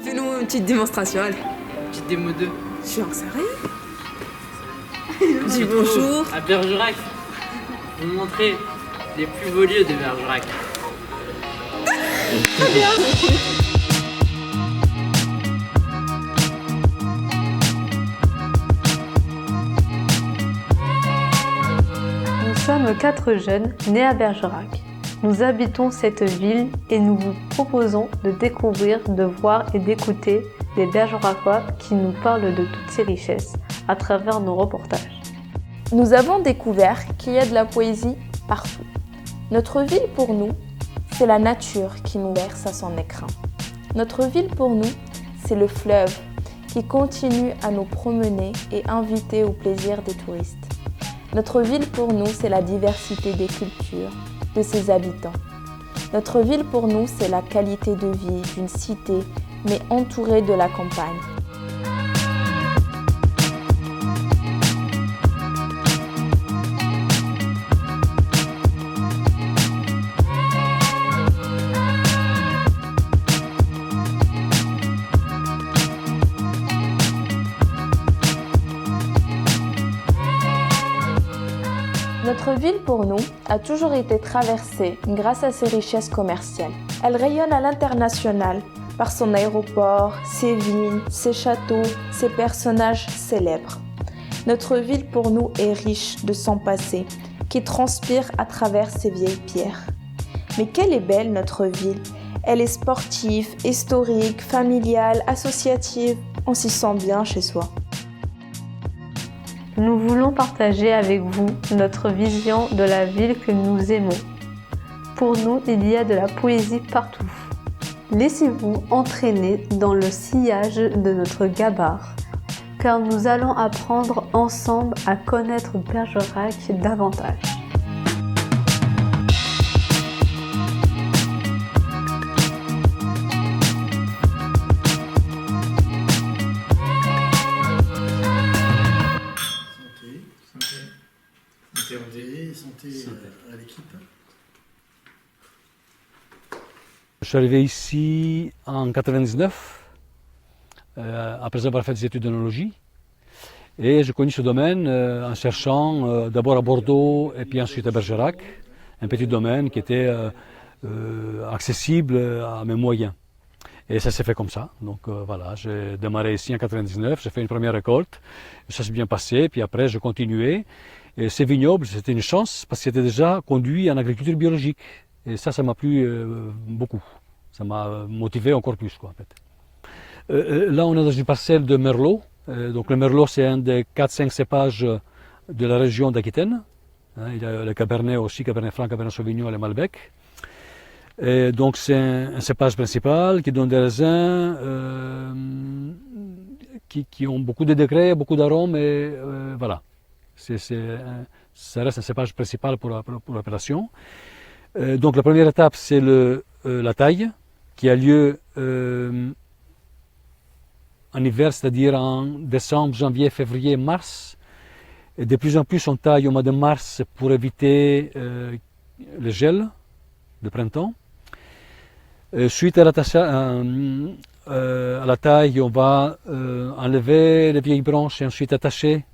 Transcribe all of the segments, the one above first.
Fais-nous une petite démonstration, allez. Petite démo 2. J'en sais rien. Dis bonjour. À Bergerac. Vous montrer les plus beaux lieux de Bergerac. Nous sommes 4 jeunes nés à Bergerac. Nous habitons cette ville et nous vous proposons de découvrir, de voir et d'écouter des Bergeracois qui nous parlent de toutes ces richesses à travers nos reportages. Nous avons découvert qu'il y a de la poésie partout. Notre ville pour nous, c'est la nature qui nous verse à son écrin. Notre ville pour nous, c'est le fleuve qui continue à nous promener et inviter au plaisir des touristes. Notre ville pour nous, c'est la diversité des cultures, de ses habitants. Notre ville pour nous, c'est la qualité de vie d'une cité, mais entourée de la campagne. Notre ville pour nous a toujours été traversée grâce à ses richesses commerciales. Elle rayonne à l'international par son aéroport, ses vignes, ses châteaux, ses personnages célèbres. Notre ville pour nous est riche de son passé, qui transpire à travers ses vieilles pierres. Mais quelle est belle notre ville! Elle est sportive, historique, familiale, associative. On s'y sent bien chez soi. Nous voulons partager avec vous notre vision de la ville que nous aimons. Pour nous, il y a de la poésie partout. Laissez-vous entraîner dans le sillage de notre gabar, car nous allons apprendre ensemble à connaître Bergerac davantage. Santé à l'équipe. Je suis arrivé ici en 1999, après avoir fait des études d'œnologie. Et j'ai connu ce domaine en cherchant d'abord à Bordeaux et puis ensuite à Bergerac, un petit domaine qui était accessible à mes moyens. Et ça s'est fait comme ça. Donc voilà, j'ai démarré ici en 1999, j'ai fait une première récolte, ça s'est bien passé, puis après j'ai continué. Et ces vignobles, c'était une chance parce que c'était déjà conduit en agriculture biologique. Et ça m'a plu beaucoup. Ça m'a motivé encore plus, quoi, en fait. Là, on est dans une parcelle de Merlot. Donc le Merlot, c'est un des 4-5 cépages de la région d'Aquitaine. Il y a le Cabernet aussi, Cabernet Franc, Cabernet Sauvignon et le Malbec. Et donc c'est un cépage principal qui donne des raisins qui ont beaucoup de degrés, beaucoup d'arômes et voilà. Ça reste un cépage principal pour l'appellation. Donc la première étape, c'est la taille, qui a lieu en hiver, c'est-à-dire en décembre, janvier, février, mars. Et de plus en plus, on taille au mois de mars pour éviter le gel de printemps. Suite à la taille, on va enlever les vieilles branches et ensuite attacher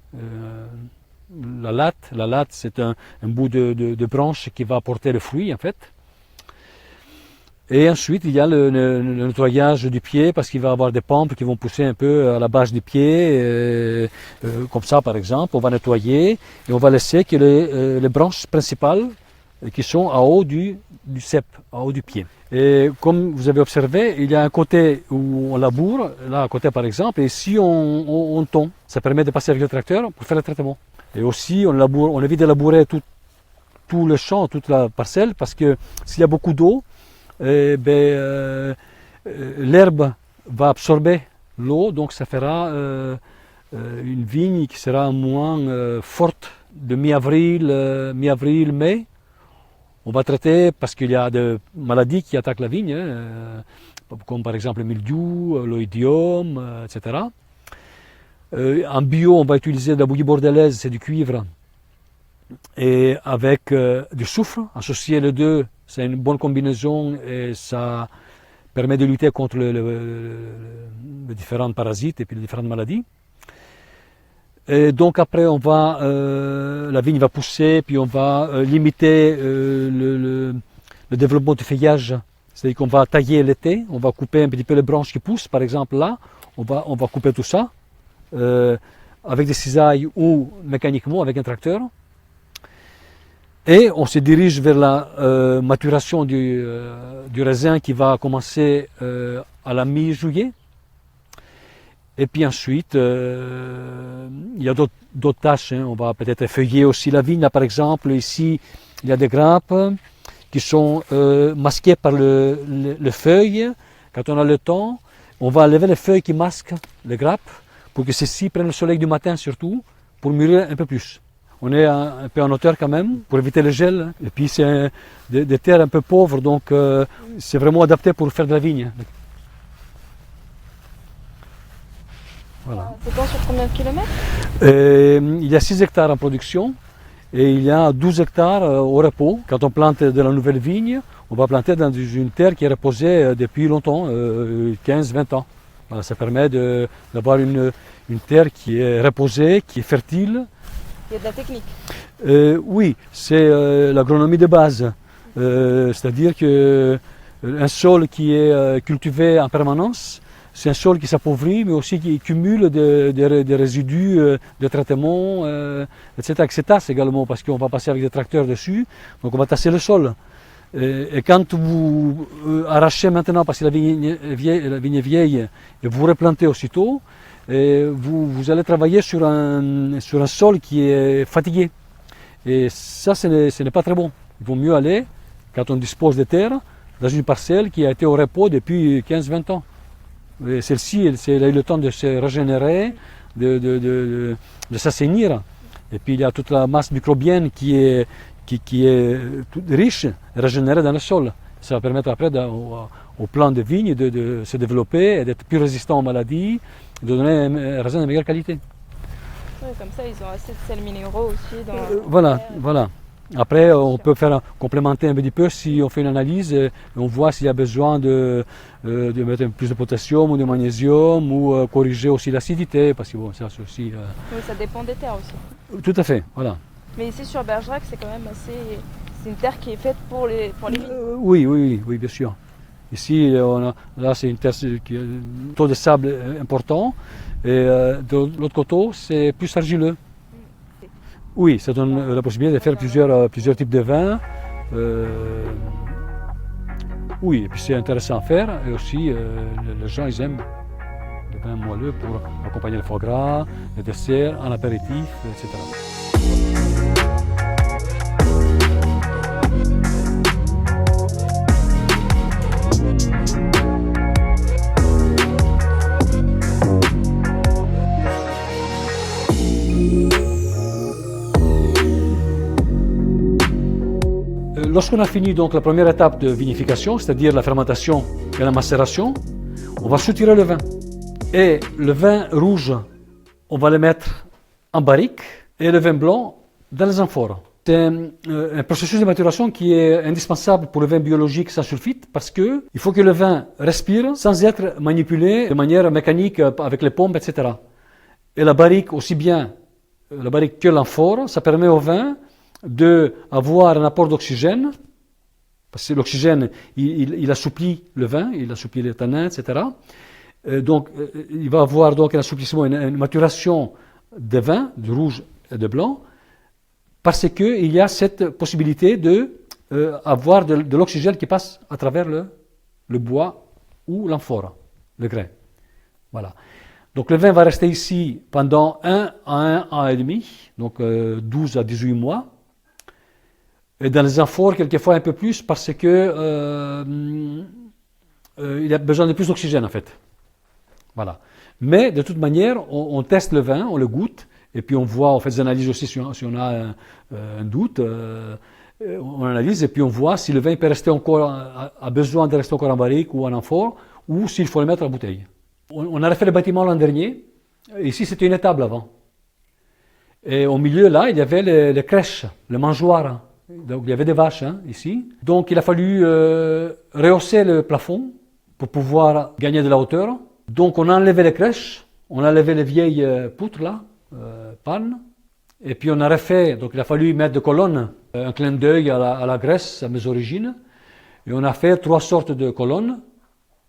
la latte. La latte, c'est un bout de branche qui va apporter le fruit, en fait. Et ensuite, il y a le nettoyage du pied, parce qu'il va y avoir des pompes qui vont pousser un peu à la base du pied, comme ça par exemple. On va nettoyer et on va laisser que les branches principales qui sont en haut du cep, en haut du pied. Et comme vous avez observé, il y a un côté où on laboure, là à côté par exemple, et si on tond, ça permet de passer avec le tracteur pour faire le traitement. Et aussi, on évite de labourer tout le champ, toute la parcelle, parce que s'il y a beaucoup d'eau, l'herbe va absorber l'eau, donc ça fera une vigne qui sera moins forte de mi-avril, mai. On va traiter parce qu'il y a des maladies qui attaquent la vigne, comme par exemple le mildiou, l'oïdium, etc. En bio, on va utiliser de la bouillie bordelaise, c'est du cuivre, et avec du soufre. Associer les deux, c'est une bonne combinaison et ça permet de lutter contre les différents parasites et puis les différentes maladies. Et donc après, la vigne va pousser, puis on va limiter le développement du feuillage. C'est-à-dire qu'on va tailler l'été, on va couper un petit peu les branches qui poussent, par exemple là, on va couper tout ça avec des cisailles ou mécaniquement avec un tracteur. Et on se dirige vers la maturation du raisin qui va commencer à la mi-juillet. Et puis ensuite, il y a d'autres tâches. On va peut-être feuiller aussi la vigne. Là, par exemple, ici, il y a des grappes qui sont masquées par les feuilles. Quand on a le temps, on va enlever les feuilles qui masquent les grappes pour que celles-ci prennent le soleil du matin surtout, pour mûrir un peu plus. On est un peu en hauteur quand même, pour éviter le gel. Et puis c'est des terres un peu pauvres, donc c'est vraiment adapté pour faire de la vigne. Voilà. C'est quoi sur combien de kilomètres? Il y a 6 hectares en production et il y a 12 hectares au repos. Quand on plante de la nouvelle vigne, on va planter dans une terre qui est reposée depuis longtemps, 15-20 ans. Voilà, ça permet d'avoir une terre qui est reposée, qui est fertile. Il y a de la technique. Oui, c'est l'agronomie de base. C'est-à-dire qu'un sol qui est cultivé en permanence, c'est un sol qui s'appauvrit, mais aussi qui cumule des résidus de traitement, etc. Avec tasse également, parce qu'on va passer avec des tracteurs dessus, donc on va tasser le sol. Et quand vous arrachez maintenant, parce que la vigne est vieille, et vous replantez aussitôt, et vous allez travailler sur un sol qui est fatigué. Et ça, ce n'est pas très bon. Il vaut mieux aller, quand on dispose de terre, dans une parcelle qui a été au repos depuis 15-20 ans. Celle-ci, elle a eu le temps de se régénérer, de s'assainir. Et puis il y a toute la masse microbienne qui est riche, régénérée dans le sol. Ça va permettre après au plant de vigne de se développer, d'être plus résistant aux maladies, de donner un raisin de meilleure qualité. Ouais, comme ça, ils ont assez de sels minéraux aussi. Voilà. Après, on peut complémenter un petit peu si on fait une analyse et on voit s'il y a besoin de mettre plus de potassium ou de magnésium ou corriger aussi l'acidité, parce que bon, ça c'est aussi... Oui, ça dépend des terres aussi. Tout à fait, voilà. Mais ici sur Bergerac, c'est quand même assez... C'est une terre qui est faite pour les vignes. Oui, bien sûr. Ici, là c'est une terre qui a un taux de sable important et de l'autre côté, c'est plus argileux. Oui, ça donne la possibilité de faire plusieurs types de vins. Oui, et puis c'est intéressant à faire. Et aussi, les gens, ils aiment les vins moelleux pour accompagner le foie gras, le dessert, un apéritif, etc. Lorsqu'on a fini donc la première étape de vinification, c'est-à-dire la fermentation et la macération, on va soutirer le vin. Et le vin rouge, on va le mettre en barrique et le vin blanc dans les amphores. C'est un processus de maturation qui est indispensable pour le vin biologique sans sulfite parce qu'il faut que le vin respire sans être manipulé de manière mécanique avec les pompes, etc. Et la barrique, aussi bien la barrique que l'amphore, ça permet au vin d'avoir un apport d'oxygène, parce que l'oxygène, il assouplit le vin, il assouplit les tanins, etc. Donc, il va avoir donc un assouplissement, une maturation de vin, de rouge et de blanc, parce qu'il y a cette possibilité d'avoir de l'oxygène qui passe à travers le bois ou l'amphore, le grain. Voilà. Donc, le vin va rester ici pendant 1 à 1 an et demi, donc 12 à 18 mois. Et dans les amphores, quelquefois un peu plus, parce que il a besoin de plus d'oxygène en fait. Voilà. Mais de toute manière, on teste le vin, on le goûte, et puis on voit, on fait des analyses aussi si on a un doute, on analyse et puis on voit si le vin peut rester encore, a besoin de rester encore en barrique ou en amphore, ou s'il faut le mettre en bouteille. On a refait le bâtiment l'an dernier, Ici, c'était une étable avant. Et au milieu, là, il y avait les crèches, le mangeoire. Donc, il y avait des vaches ici. Donc, il a fallu rehausser le plafond pour pouvoir gagner de la hauteur. Donc, on a enlevé les crèches, on a enlevé les vieilles poutres, là, pannes. Et puis, on a refait. Donc, il a fallu mettre des colonnes, un clin d'œil à la Grèce, à mes origines. Et on a fait 3 sortes de colonnes.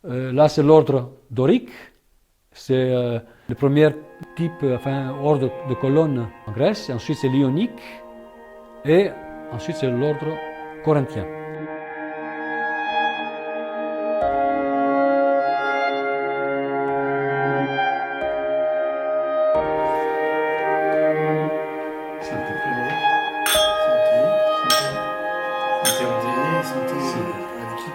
Là, c'est l'ordre dorique. C'est le premier type, ordre de colonne en Grèce. Ensuite, c'est l'ionique. Et ensuite, c'est l'ordre corinthien. Santé à l'équipe.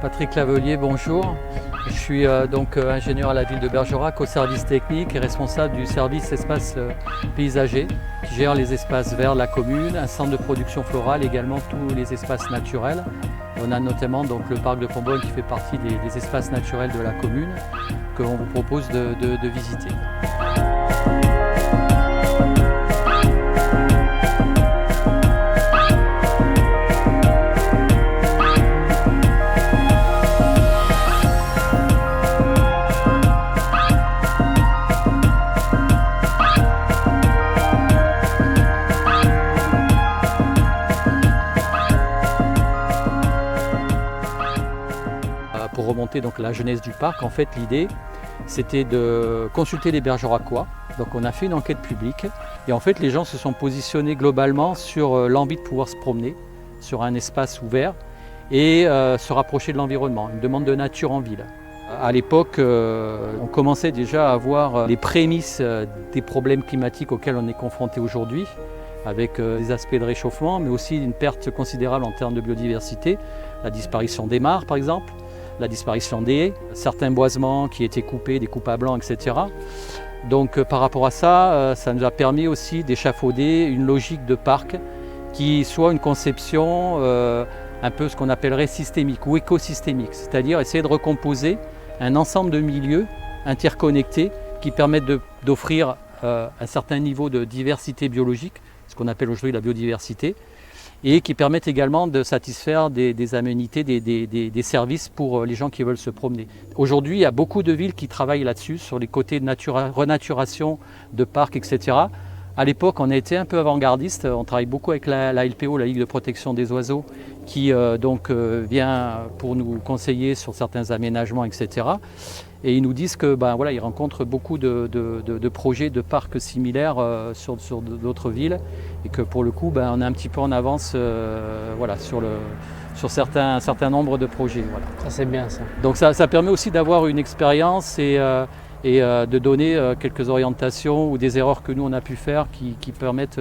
Patrick Lavelier, bonjour. Je suis donc ingénieur à la ville de Bergerac au service technique et responsable du service espace paysager qui gère les espaces verts de la commune, un centre de production florale, également tous les espaces naturels. On a notamment donc, le parc de Pombogne qui fait partie des espaces naturels de la commune qu'on vous propose de visiter. Pour remonter donc la jeunesse du parc, en fait l'idée c'était de consulter les Bergeracois. Donc on a fait une enquête publique et en fait les gens se sont positionnés globalement sur l'envie de pouvoir se promener sur un espace ouvert et se rapprocher de l'environnement, une demande de nature en ville. À l'époque, on commençait déjà à voir les prémices des problèmes climatiques auxquels on est confronté aujourd'hui, avec des aspects de réchauffement, mais aussi une perte considérable en termes de biodiversité, la disparition des mares par exemple, la disparition des haies, certains boisements qui étaient coupés, des coupes à blanc, etc. Donc par rapport à ça, ça nous a permis aussi d'échafauder une logique de parc qui soit une conception un peu ce qu'on appellerait systémique ou écosystémique, c'est-à-dire essayer de recomposer un ensemble de milieux interconnectés qui permettent d'offrir un certain niveau de diversité biologique, ce qu'on appelle aujourd'hui la biodiversité, et qui permettent également de satisfaire des aménités, des services pour les gens qui veulent se promener. Aujourd'hui, il y a beaucoup de villes qui travaillent là-dessus, sur les côtés de renaturation, de parcs, etc. À l'époque, on a été un peu avant-gardiste, on travaille beaucoup avec la LPO, la Ligue de protection des oiseaux, qui vient pour nous conseiller sur certains aménagements, etc. Et ils nous disent que voilà, ils rencontrent beaucoup de projets de parcs similaires sur d'autres villes et que pour le coup, on est un petit peu en avance voilà, sur un certain nombre de projets. Voilà. Ça c'est bien ça. Donc ça permet aussi d'avoir une expérience et de donner quelques orientations ou des erreurs que nous on a pu faire qui permettent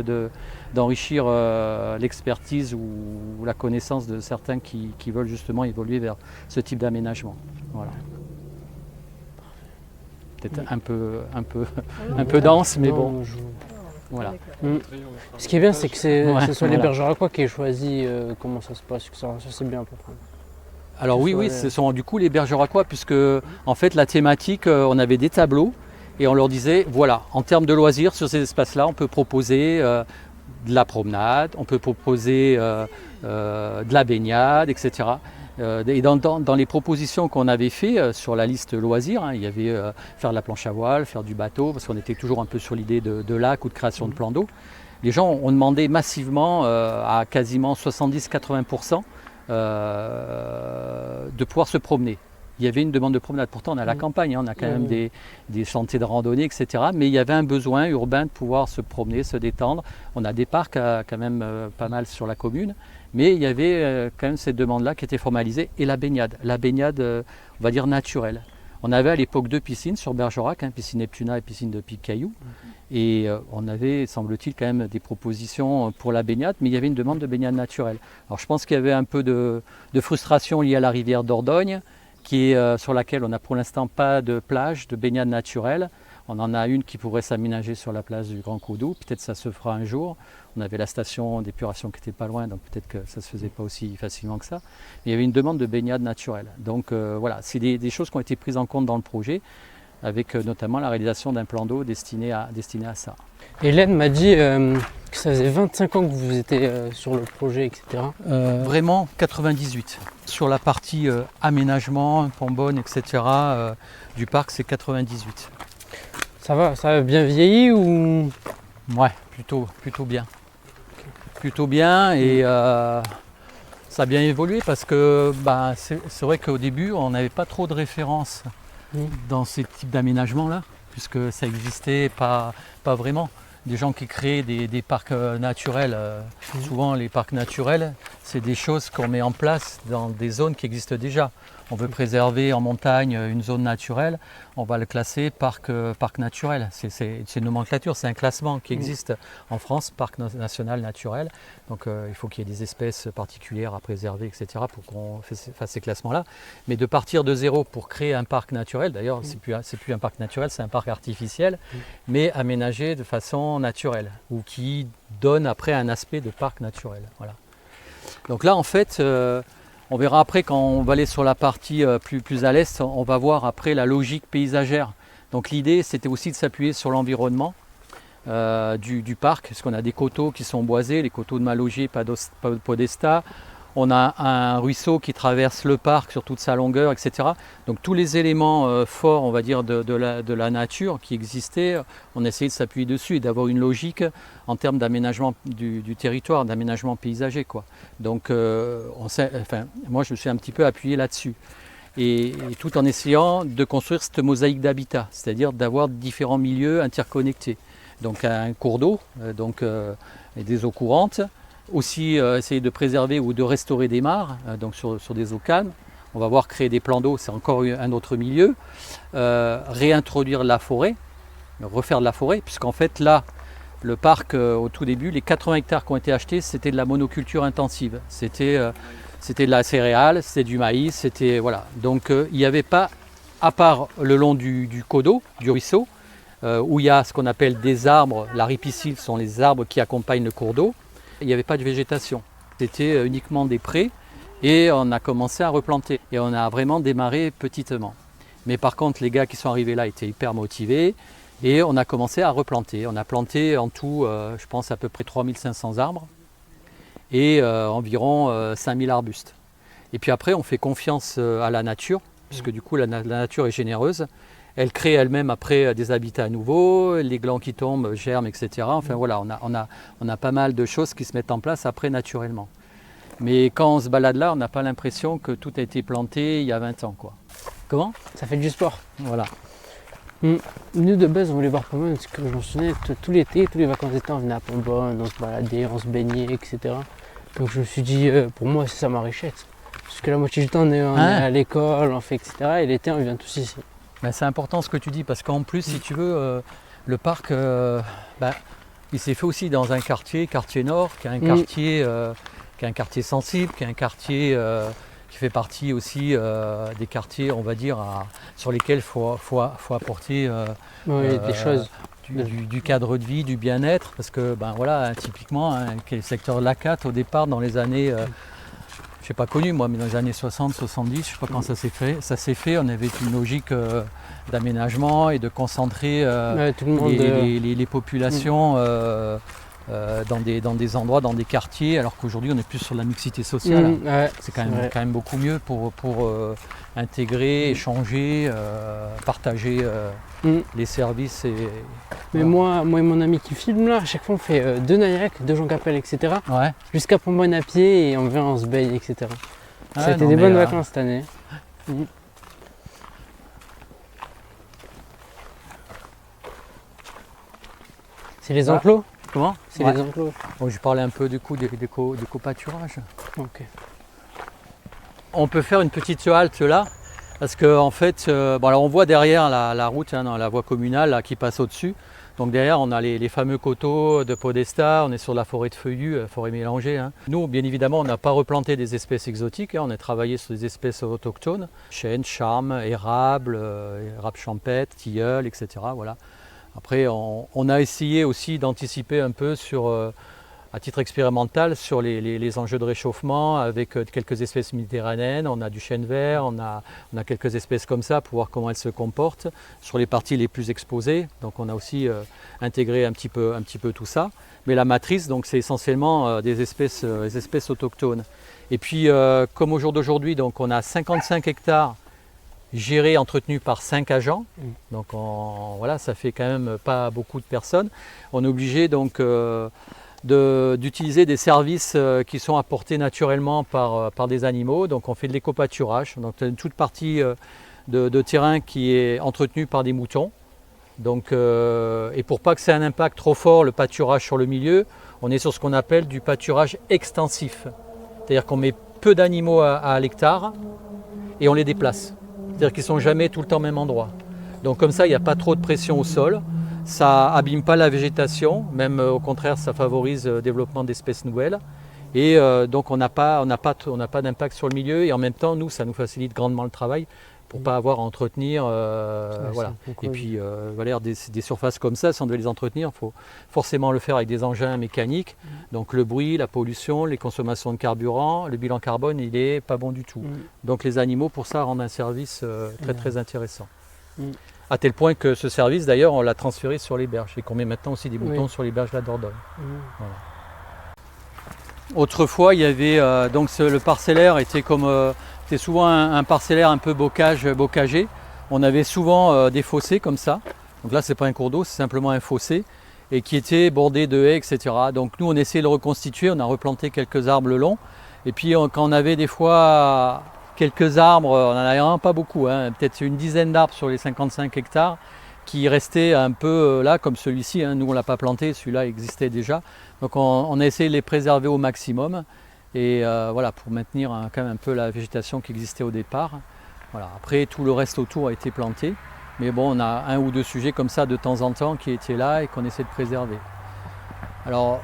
d'enrichir l'expertise ou la connaissance de certains qui veulent justement évoluer vers ce type d'aménagement. Voilà. Peut-être un peu dense, mais bon. Voilà. Ce qui est bien, c'est que ce sont les voilà. Bergeracois qui aient choisi comment ça se passe, ça c'est bien pour prendre. Alors oui, ce sont du coup les Bergeracois, puisque en fait la thématique, on avait des tableaux et on leur disait, voilà, en termes de loisirs sur ces espaces-là, on peut proposer de la promenade, on peut proposer de la baignade, etc. Et dans les propositions qu'on avait fait sur la liste loisirs, il y avait faire de la planche à voile, faire du bateau, parce qu'on était toujours un peu sur l'idée de lac ou de création de plans d'eau. Les gens ont demandé massivement, à quasiment 70-80%, de pouvoir se promener. Il y avait une demande de promenade. Pourtant, on a la campagne, on a quand même des sentiers de randonnée, etc. Mais il y avait un besoin urbain de pouvoir se promener, se détendre. On a des parcs quand même pas mal sur la commune. Mais il y avait quand même cette demande-là qui était formalisée. Et la baignade, on va dire naturelle. On avait à l'époque 2 piscines sur Bergerac, piscine Neptuna et piscine de Pic-Caillou. Et on avait, semble-t-il, quand même des propositions pour la baignade, mais il y avait une demande de baignade naturelle. Alors je pense qu'il y avait un peu de frustration liée à la rivière Dordogne, sur laquelle on n'a pour l'instant pas de plage de baignade naturelle. On en a une qui pourrait s'aménager sur la place du Grand Coudou, peut-être ça se fera un jour. On avait la station d'épuration qui n'était pas loin, donc peut-être que ça ne se faisait pas aussi facilement que ça. Mais il y avait une demande de baignade naturelle. Donc voilà, c'est des choses qui ont été prises en compte dans le projet, avec notamment la réalisation d'un plan d'eau destiné à ça. Hélène m'a dit que ça faisait 25 ans que vous étiez sur le projet, etc. Vraiment 98. Sur la partie aménagement, Pambonne, etc. Du parc, c'est 98. Ça a bien vieilli ou... Ouais, plutôt bien. Plutôt bien et ça a bien évolué parce que c'est vrai qu'au début, on n'avait pas trop de références dans ces types d'aménagements-là, puisque ça n'existait pas vraiment. Des gens qui créent des parcs naturels, souvent les parcs naturels, c'est des choses qu'on met en place dans des zones qui existent déjà. On veut préserver en montagne une zone naturelle, on va le classer parc naturel. C'est une nomenclature, c'est un classement qui existe en France, parc national naturel. Donc il faut qu'il y ait des espèces particulières à préserver, etc. pour qu'on fasse ces classements-là. Mais de partir de zéro pour créer un parc naturel, d'ailleurs c'est plus un parc naturel, c'est un parc artificiel, mais aménagé de façon naturelle, ou qui donne après un aspect de parc naturel. Voilà. Donc là en fait, on verra après quand on va aller sur la partie plus à l'est, on va voir après la logique paysagère. Donc l'idée c'était aussi de s'appuyer sur l'environnement du parc, parce qu'on a des coteaux qui sont boisés, les coteaux de Malogier, Podesta. On a un ruisseau qui traverse le parc sur toute sa longueur, etc. Donc tous les éléments forts, on va dire, de la nature qui existaient, on a essayé de s'appuyer dessus et d'avoir une logique en termes d'aménagement du territoire, d'aménagement paysager, quoi. Donc moi je me suis un petit peu appuyé là-dessus. Et tout en essayant de construire cette mosaïque d'habitat, c'est-à-dire d'avoir différents milieux interconnectés. Donc un cours d'eau, et des eaux courantes. Aussi essayer de préserver ou de restaurer des mares, donc sur des eaux calmes. On va voir créer des plans d'eau, c'est encore un autre milieu. Réintroduire la forêt, refaire de la forêt, puisqu'en fait là, le parc au tout début, les 80 hectares qui ont été achetés, c'était de la monoculture intensive. C'était de la céréale, c'était du maïs, c'était voilà. Donc il n'y avait pas, à part le long du cours d'eau, du ruisseau, où il y a ce qu'on appelle des arbres, la ripisylve sont les arbres qui accompagnent le cours d'eau. Il n'y avait pas de végétation, c'était uniquement des prés et on a commencé à replanter et on a vraiment démarré petitement. Mais par contre les gars qui sont arrivés là étaient hyper motivés et on a commencé à replanter. On a planté en tout je pense à peu près 3500 arbres et environ 5000 arbustes. Et puis après on fait confiance à la nature, puisque du coup la nature est généreuse. Elle crée elle-même après des habitats nouveaux, les glands qui tombent, germent, etc. Enfin voilà, on a pas mal de choses qui se mettent en place après naturellement. Mais quand on se balade là, on n'a pas l'impression que tout a été planté il y a 20 ans, quoi. Comment ? Ça fait du sport. Voilà. Nous de base on voulait voir Pambonne, parce que je m'en souviens, tout l'été, tous les vacances d'été on venait à Pambonne, on se baladait, on se baignait, etc. Donc je me suis dit, pour moi c'est ça ma richesse. Parce que la moitié du temps on est à l'école, on fait etc. Et l'été on vient tous ici. Ben, c'est important ce que tu dis, parce qu'en plus, si tu veux, le parc, il s'est fait aussi dans un quartier nord, qui est un quartier sensible, qui est un quartier qui fait partie aussi des quartiers, on va dire, sur lesquels il faut apporter des choses. Du cadre de vie, du bien-être, parce que typiquement, le secteur de l'ACAT, au départ, dans les années... je n'ai pas connu moi, mais dans les années 60, 70, je ne sais pas quand ça s'est fait. Ça s'est fait, on avait une logique d'aménagement et de concentrer les populations dans des endroits, dans des quartiers, alors qu'aujourd'hui on est plus sur la mixité sociale. C'est quand même beaucoup mieux pour intégrer, échanger, partager les services. Mais moi et mon ami qui filme là, à chaque fois on fait de Naïrac, de Jean Capelle, etc. Jusqu'à Pambonne à pied et on vient, on se baigne, etc. C'était des bonnes vacances cette année. C'est les enclos ? Comment ? C'est les enclos. Bon, je parlais un peu du coup des copâturages. Ok. On peut faire une petite halte là. Parce qu'en fait, bon, alors on voit derrière la route, hein, dans la voie communale là, qui passe au-dessus. Donc derrière, on a les fameux coteaux de Podesta, on est sur la forêt de feuillus, forêt mélangée. Hein. Nous, bien évidemment, on n'a pas replanté des espèces exotiques, hein, on a travaillé sur des espèces autochtones, chêne, charme, érable, érable champêtre, tilleul, etc. Voilà. Après, on a essayé aussi d'anticiper un peu sur, à titre expérimental, sur les enjeux de réchauffement avec quelques espèces méditerranéennes. On a du chêne vert, on a quelques espèces comme ça pour voir comment elles se comportent sur les parties les plus exposées. Donc on a aussi intégré un petit peu tout ça. Mais la matrice, donc c'est essentiellement des espèces autochtones. Et puis comme au jour d'aujourd'hui, donc on a 55 hectares gérés, entretenus par 5 agents. Donc voilà, ça fait quand même pas beaucoup de personnes. On est obligé donc d'utiliser des services qui sont apportés naturellement par des animaux. Donc on fait de l'éco-pâturage, donc une toute partie de terrain qui est entretenue par des moutons. Donc, et pour pas que ça ait un impact trop fort, le pâturage sur le milieu, on est sur ce qu'on appelle du pâturage extensif. C'est-à-dire qu'on met peu d'animaux à l'hectare et on les déplace. C'est-à-dire qu'ils ne sont jamais tout le temps au même endroit. Donc comme ça, il n'y a pas trop de pression au sol. Ça abîme pas la végétation, même au contraire, ça favorise le développement d'espèces nouvelles. Et donc on n'a pas d'impact sur le milieu et en même temps, nous, ça nous facilite grandement le travail pour ne pas avoir à entretenir. Voilà. Et puis voilà, des surfaces comme ça, si on devait les entretenir, il faut forcément le faire avec des engins mécaniques. Donc le bruit, la pollution, les consommations de carburant, le bilan carbone, il n'est pas bon du tout. Donc les animaux, pour ça, rendent un service très intéressant. À tel point que ce service, d'ailleurs, on l'a transféré sur les berges et qu'on met maintenant aussi des moutons sur les berges de la Dordogne. Voilà. Autrefois, il y avait donc le parcellaire était comme c'était souvent un parcellaire un peu bocagé. On avait souvent des fossés comme ça. Donc là, c'est pas un cours d'eau, c'est simplement un fossé et qui était bordé de haies, etc. Donc nous, on essayait de le reconstituer. On a replanté quelques arbres le long. Et puis quand on avait des fois quelques arbres, on n'en avait vraiment pas beaucoup, hein, peut-être une dizaine d'arbres sur les 55 hectares qui restaient un peu là comme celui-ci. Hein. Nous, on ne l'a pas planté, celui-là existait déjà. Donc on a essayé de les préserver au maximum et voilà, pour maintenir quand même un peu la végétation qui existait au départ. Voilà. Après, tout le reste autour a été planté. Mais bon, on a un ou deux sujets comme ça de temps en temps qui étaient là et qu'on essaie de préserver. Alors,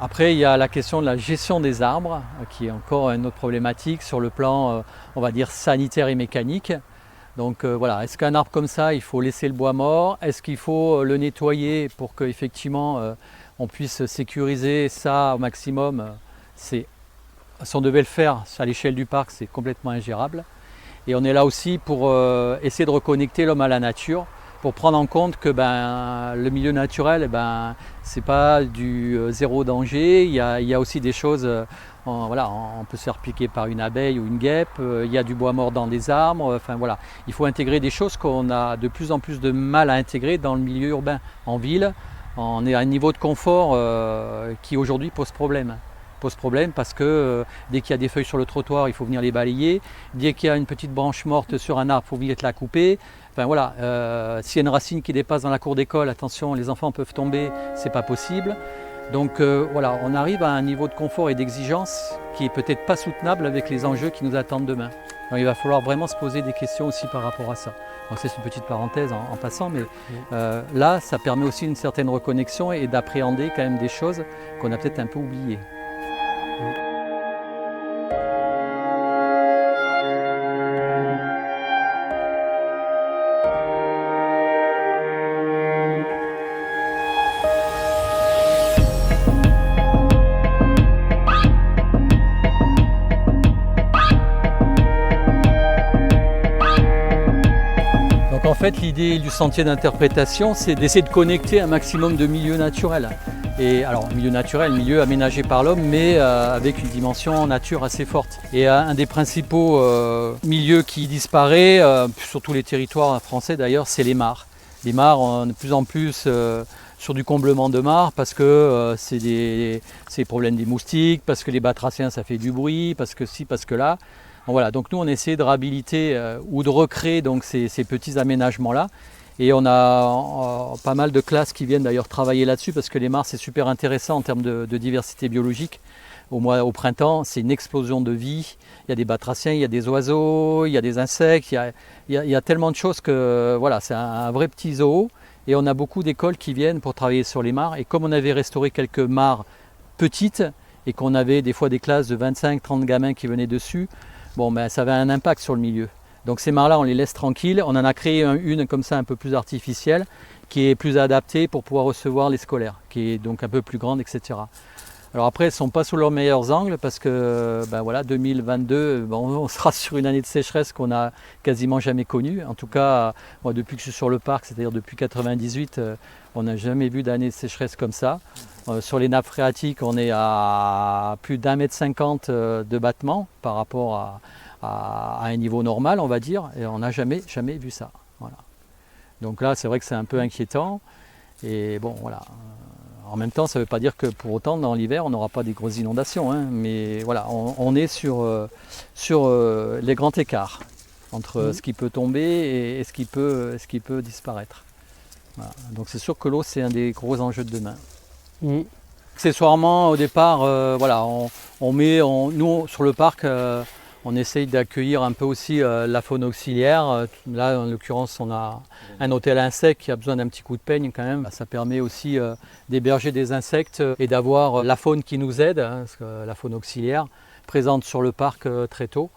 après, il y a la question de la gestion des arbres, qui est encore une autre problématique sur le plan, on va dire, sanitaire et mécanique. Donc voilà, est-ce qu'un arbre comme ça, il faut laisser le bois mort? Est-ce qu'il faut le nettoyer pour qu'effectivement on puisse sécuriser ça au maximum? Si on devait le faire à l'échelle du parc, c'est complètement ingérable. Et on est là aussi pour essayer de reconnecter l'homme à la nature, pour prendre en compte que le milieu naturel, c'est pas du zéro danger. Il y a aussi des choses, voilà, on peut se faire piquer par une abeille ou une guêpe, il y a du bois mort dans des arbres, enfin voilà. Il faut intégrer des choses qu'on a de plus en plus de mal à intégrer dans le milieu urbain. En ville, on est à un niveau de confort qui aujourd'hui pose problème. Parce que dès qu'il y a des feuilles sur le trottoir, il faut venir les balayer. Dès qu'il y a une petite branche morte sur un arbre, il faut venir la couper. Enfin voilà, s'il y a une racine qui dépasse dans la cour d'école, attention, les enfants peuvent tomber, c'est pas possible. Donc voilà, on arrive à un niveau de confort et d'exigence qui est peut-être pas soutenable avec les enjeux qui nous attendent demain. Donc il va falloir vraiment se poser des questions aussi par rapport à ça. Donc, c'est une petite parenthèse en passant, mais là, ça permet aussi une certaine reconnexion et d'appréhender quand même des choses qu'on a peut-être un peu oubliées. Donc en fait, l'idée du sentier d'interprétation, c'est d'essayer de connecter un maximum de milieux naturels. Et alors, milieu naturel, milieu aménagé par l'homme, mais avec une dimension nature assez forte. Et un des principaux milieux qui disparaît, sur tous les territoires français d'ailleurs, c'est les mares. Les mares, on est de plus en plus sur du comblement de mares parce que c'est les problèmes des moustiques, parce que les batraciens ça fait du bruit, parce que ci, parce que là. Voilà, donc nous on essaie de réhabiliter ou de recréer donc ces petits aménagements-là. Et on a pas mal de classes qui viennent d'ailleurs travailler là-dessus parce que les mares c'est super intéressant en termes de diversité biologique. Au printemps, c'est une explosion de vie. Il y a des batraciens, il y a des oiseaux, il y a des insectes, il y a tellement de choses que voilà, c'est un vrai petit zoo. Et on a beaucoup d'écoles qui viennent pour travailler sur les mares. Et comme on avait restauré quelques mares petites et qu'on avait des fois des classes de 25-30 gamins qui venaient dessus, bon, ben, ça avait un impact sur le milieu. Donc ces mares-là, on les laisse tranquilles. On en a créé une comme ça un peu plus artificielle, qui est plus adaptée pour pouvoir recevoir les scolaires, qui est donc un peu plus grande, etc. Alors après, elles ne sont pas sous leurs meilleurs angles parce que ben voilà, 2022, ben on sera sur une année de sécheresse qu'on n'a quasiment jamais connue. En tout cas, moi, depuis que je suis sur le parc, c'est-à-dire depuis 1998, on n'a jamais vu d'année de sécheresse comme ça. Sur les nappes phréatiques, on est à plus d'1,50 m de battement par rapport à un niveau normal, on va dire, et on n'a jamais vu ça. Voilà. Donc là, c'est vrai que c'est un peu inquiétant. Et bon, voilà. En même temps, ça ne veut pas dire que pour autant, dans l'hiver, on n'aura pas des grosses inondations. Hein, mais voilà, on est sur les grands écarts entre ce qui peut tomber et ce qui peut disparaître. Voilà. Donc c'est sûr que l'eau, c'est un des gros enjeux de demain. Accessoirement, au départ, voilà, nous, sur le parc, on essaye d'accueillir un peu aussi la faune auxiliaire. Là, en l'occurrence, on a un hôtel insecte qui a besoin d'un petit coup de peigne quand même. Ça permet aussi d'héberger des insectes et d'avoir la faune qui nous aide, hein, parce que la faune auxiliaire présente sur le parc très tôt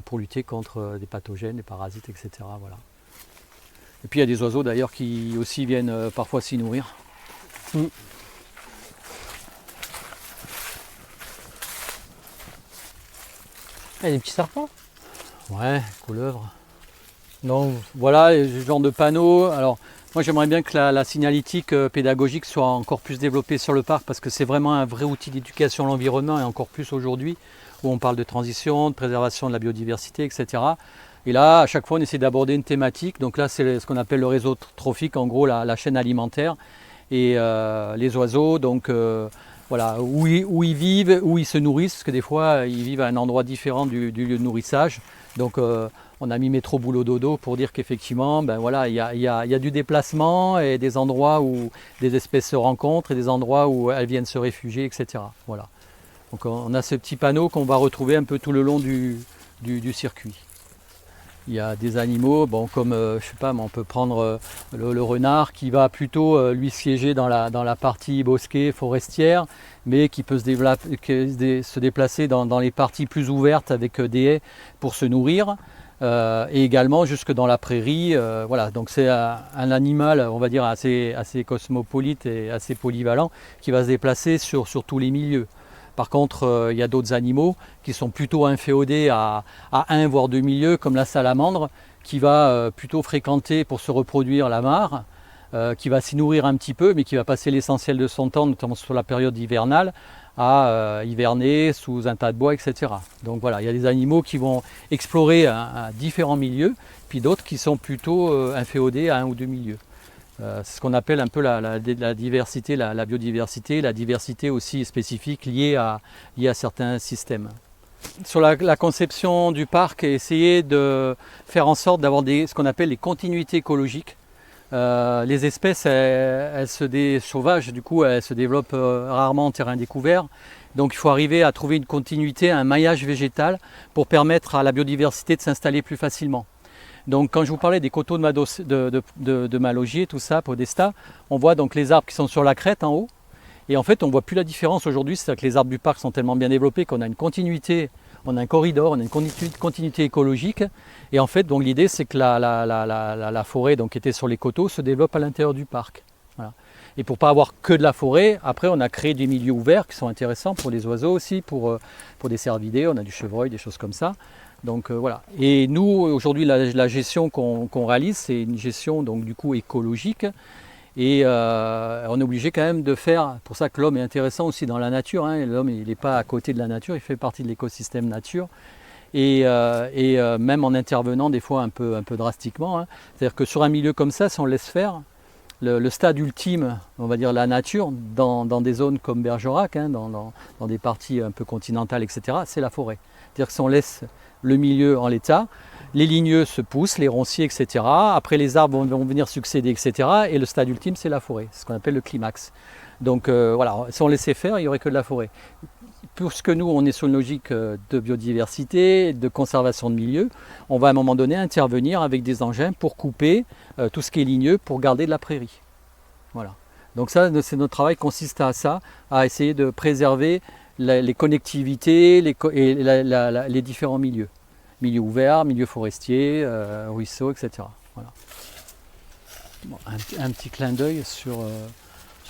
pour lutter contre des pathogènes, des parasites, etc. Voilà. Et puis il y a des oiseaux d'ailleurs qui aussi viennent parfois s'y nourrir. Il y a des petits serpents. Ouais, couleuvres. Donc voilà, ce genre de panneaux. Alors moi j'aimerais bien que la signalétique pédagogique soit encore plus développée sur le parc parce que c'est vraiment un vrai outil d'éducation à l'environnement et encore plus aujourd'hui où on parle de transition, de préservation de la biodiversité, etc. Et là, à chaque fois, on essaie d'aborder une thématique. Donc là, c'est ce qu'on appelle le réseau trophique, en gros la chaîne alimentaire. Et les oiseaux, donc voilà, où ils vivent, où ils se nourrissent, parce que des fois ils vivent à un endroit différent du lieu de nourrissage. Donc on a mis métro boulot dodo pour dire qu'effectivement, ben voilà, il y a du déplacement et des endroits où des espèces se rencontrent et des endroits où elles viennent se réfugier, etc. Voilà. Donc on a ce petit panneau qu'on va retrouver un peu tout le long du circuit. Il y a des animaux, bon, comme je sais pas, on peut prendre le renard qui va plutôt lui siéger dans la partie bosquée, forestière, mais qui peut se déplacer dans les parties plus ouvertes avec des haies pour se nourrir, et également jusque dans la prairie. Voilà, donc c'est un animal, on va dire, assez cosmopolite et assez polyvalent qui va se déplacer sur tous les milieux. Par contre, il y a d'autres animaux qui sont plutôt inféodés à un voire deux milieux, comme la salamandre, qui va plutôt fréquenter pour se reproduire la mare, qui va s'y nourrir un petit peu, mais qui va passer l'essentiel de son temps, notamment sur la période hivernale, à hiverner sous un tas de bois, etc. Donc voilà, il y a des animaux qui vont explorer différents milieux, puis d'autres qui sont plutôt inféodés à un ou deux milieux. C'est ce qu'on appelle un peu la diversité, la biodiversité, la diversité aussi spécifique liée à certains systèmes. Sur la conception du parc, essayer de faire en sorte d'avoir ce qu'on appelle les continuités écologiques. Les espèces sauvages, du coup, elles se développent rarement en terrain découvert. Donc il faut arriver à trouver une continuité, un maillage végétal pour permettre à la biodiversité de s'installer plus facilement. Donc quand je vous parlais des coteaux de Malogier, tout ça, Podesta, on voit donc les arbres qui sont sur la crête en haut. Et en fait, on ne voit plus la différence aujourd'hui, c'est-à-dire que les arbres du parc sont tellement bien développés qu'on a une continuité, on a un corridor, on a une continuité écologique. Et en fait, donc l'idée, c'est que la forêt donc, qui était sur les coteaux se développe à l'intérieur du parc. Voilà. Et pour ne pas avoir que de la forêt, après, on a créé des milieux ouverts qui sont intéressants pour les oiseaux aussi, pour des cervidés, on a du chevreuil, des choses comme ça. Donc voilà. Et nous, aujourd'hui, la gestion qu'on réalise, c'est une gestion donc, du coup écologique. Et on est obligé quand même de faire, pour ça que l'homme est intéressant aussi dans la nature, hein. L'homme il n'est pas à côté de la nature, il fait partie de l'écosystème nature. Et même en intervenant des fois un peu drastiquement. Hein. C'est-à-dire que sur un milieu comme ça, si on laisse faire, le stade ultime, on va dire la nature, dans des zones comme Bergerac, hein, dans des parties un peu continentales, etc., c'est la forêt. C'est-à-dire que si on laisse le milieu en l'état, les ligneux se poussent, les ronciers, etc. Après, les arbres vont venir succéder, etc. Et le stade ultime, c'est la forêt, c'est ce qu'on appelle le climax. Donc voilà, si on laissait faire, il n'y aurait que de la forêt. Puisque nous, on est sur une logique de biodiversité, de conservation de milieu, on va à un moment donné intervenir avec des engins pour couper tout ce qui est ligneux, pour garder de la prairie. Voilà. Donc ça, c'est notre travail consiste à ça, à essayer de préserver les connectivités les différents milieux. Milieu ouvert, milieu forestier, ruisseaux, etc. Voilà. Bon, un petit clin d'œil sur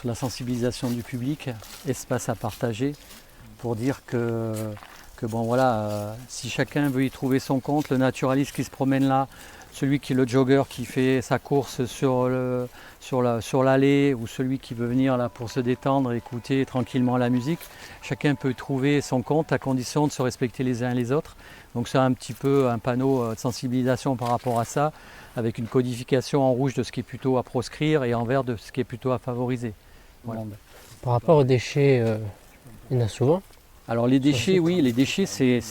la sensibilisation du public, espace à partager, pour dire que bon voilà, si chacun veut y trouver son compte, le naturaliste qui se promène là, celui qui est le jogger qui fait sa course sur l'allée, ou celui qui veut venir là pour se détendre, écouter tranquillement la musique, chacun peut trouver son compte à condition de se respecter les uns et les autres. Donc c'est un petit peu un panneau de sensibilisation par rapport à ça, avec une codification en rouge de ce qui est plutôt à proscrire et en vert de ce qui est plutôt à favoriser. Voilà. Par rapport aux déchets, il y en a souvent. Alors les déchets, oui, les déchets, c'est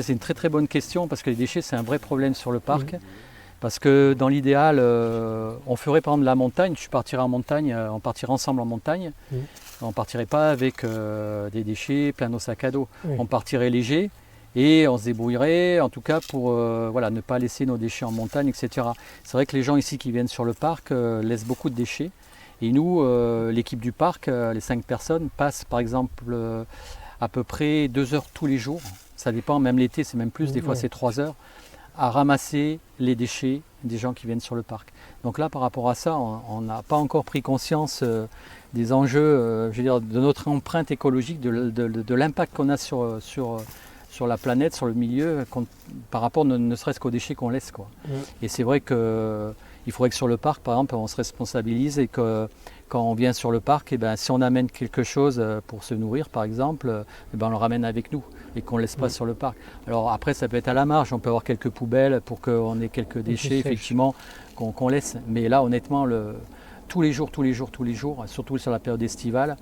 une très très bonne question, parce que les déchets, c'est un vrai problème sur le parc. Parce que dans l'idéal, on ferait par exemple la montagne, tu partirais en montagne, on partirait ensemble en montagne, on ne partirait pas avec des déchets plein nos sacs à dos. On partirait léger et on se débrouillerait, en tout cas pour voilà, ne pas laisser nos déchets en montagne, etc. C'est vrai que les gens ici qui viennent sur le parc laissent beaucoup de déchets. Et nous, l'équipe du parc, les 5 personnes, passent par exemple à peu près 2 heures tous les jours. Ça dépend, même l'été c'est même plus, des fois c'est 3 heures, à ramasser les déchets des gens qui viennent sur le parc. Donc là, par rapport à ça, on n'a pas encore pris conscience des enjeux, je veux dire, de notre empreinte écologique, de l'impact qu'on a sur la planète, sur le milieu, par rapport ne serait-ce qu'aux déchets qu'on laisse, quoi. Et c'est vrai qu'il faudrait que sur le parc, par exemple, on se responsabilise et que quand on vient sur le parc, et ben, si on amène quelque chose pour se nourrir, par exemple, et ben, on le ramène avec nous et qu'on ne laisse pas sur le parc. Alors après, ça peut être à la marge, on peut avoir quelques poubelles pour qu'on ait quelques déchets, effectivement, qu'on laisse. Mais là, honnêtement, tous les jours, surtout sur la période estivale,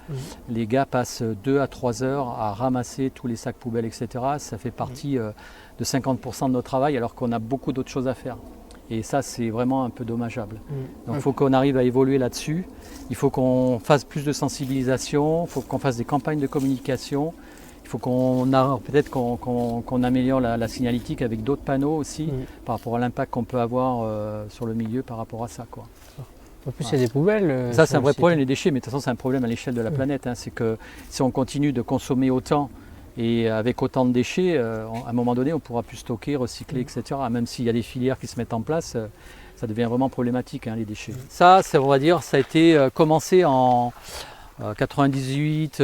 les gars passent 2 à 3 heures à ramasser tous les sacs poubelles, etc. Ça fait partie de 50% de notre travail, alors qu'on a beaucoup d'autres choses à faire. Et ça, c'est vraiment un peu dommageable. Donc il faut qu'on arrive à évoluer là-dessus. Il faut qu'on fasse plus de sensibilisation, il faut qu'on fasse des campagnes de communication. Il faut peut-être qu'on améliore la signalétique avec d'autres panneaux aussi, par rapport à l'impact qu'on peut avoir sur le milieu par rapport à ça, quoi. En plus, il y a des poubelles. Ça, c'est un vrai problème, les déchets, mais de toute façon, c'est un problème à l'échelle de la planète. C'est que si on continue de consommer autant et avec autant de déchets, à un moment donné, on ne pourra plus stocker, recycler, etc. Même s'il y a des filières qui se mettent en place, ça devient vraiment problématique, les déchets. Ça, on va dire, ça a été commencé en 98,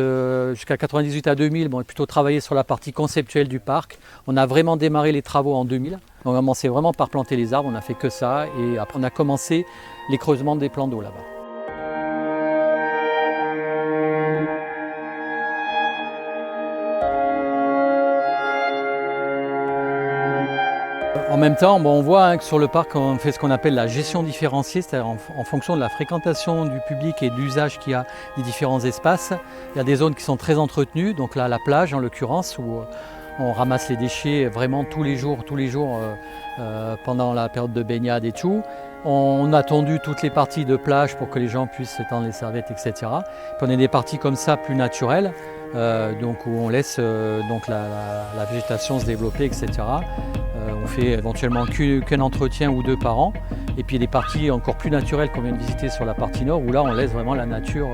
jusqu'à 98 à 2000, on a plutôt travaillé sur la partie conceptuelle du parc. On a vraiment démarré les travaux en 2000. On a commencé vraiment par planter les arbres, on n'a fait que ça. Et après, on a commencé les creusements des plans d'eau là-bas. En même temps, on voit que sur le parc, on fait ce qu'on appelle la gestion différenciée, c'est-à-dire en fonction de la fréquentation du public et de l'usage qu'il y a des différents espaces. Il y a des zones qui sont très entretenues, donc là la plage en l'occurrence, où on ramasse les déchets vraiment tous les jours pendant la période de baignade et tout. On a tondu toutes les parties de plage pour que les gens puissent s'étendre les serviettes, etc. Puis on a des parties comme ça plus naturelles, donc où on laisse la végétation se développer, etc. On fait éventuellement qu'un entretien ou 2 par an. Et puis il y a des parties encore plus naturelles qu'on vient de visiter sur la partie nord, où là on laisse vraiment la nature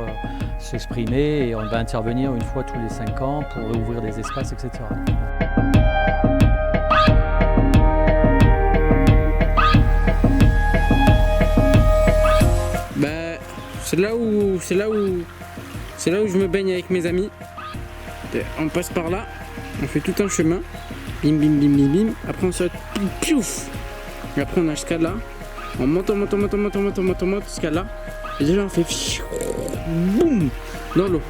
s'exprimer et on va intervenir une fois tous les 5 ans pour ouvrir des espaces, etc. C'est là où je me baigne avec mes amis. On passe par là, on fait tout un chemin. Bim bim bim bim bim. Après on saute, piouf. Et après on a jusqu'à là. On monte jusqu'à là. Et déjà on fait boum dans l'eau.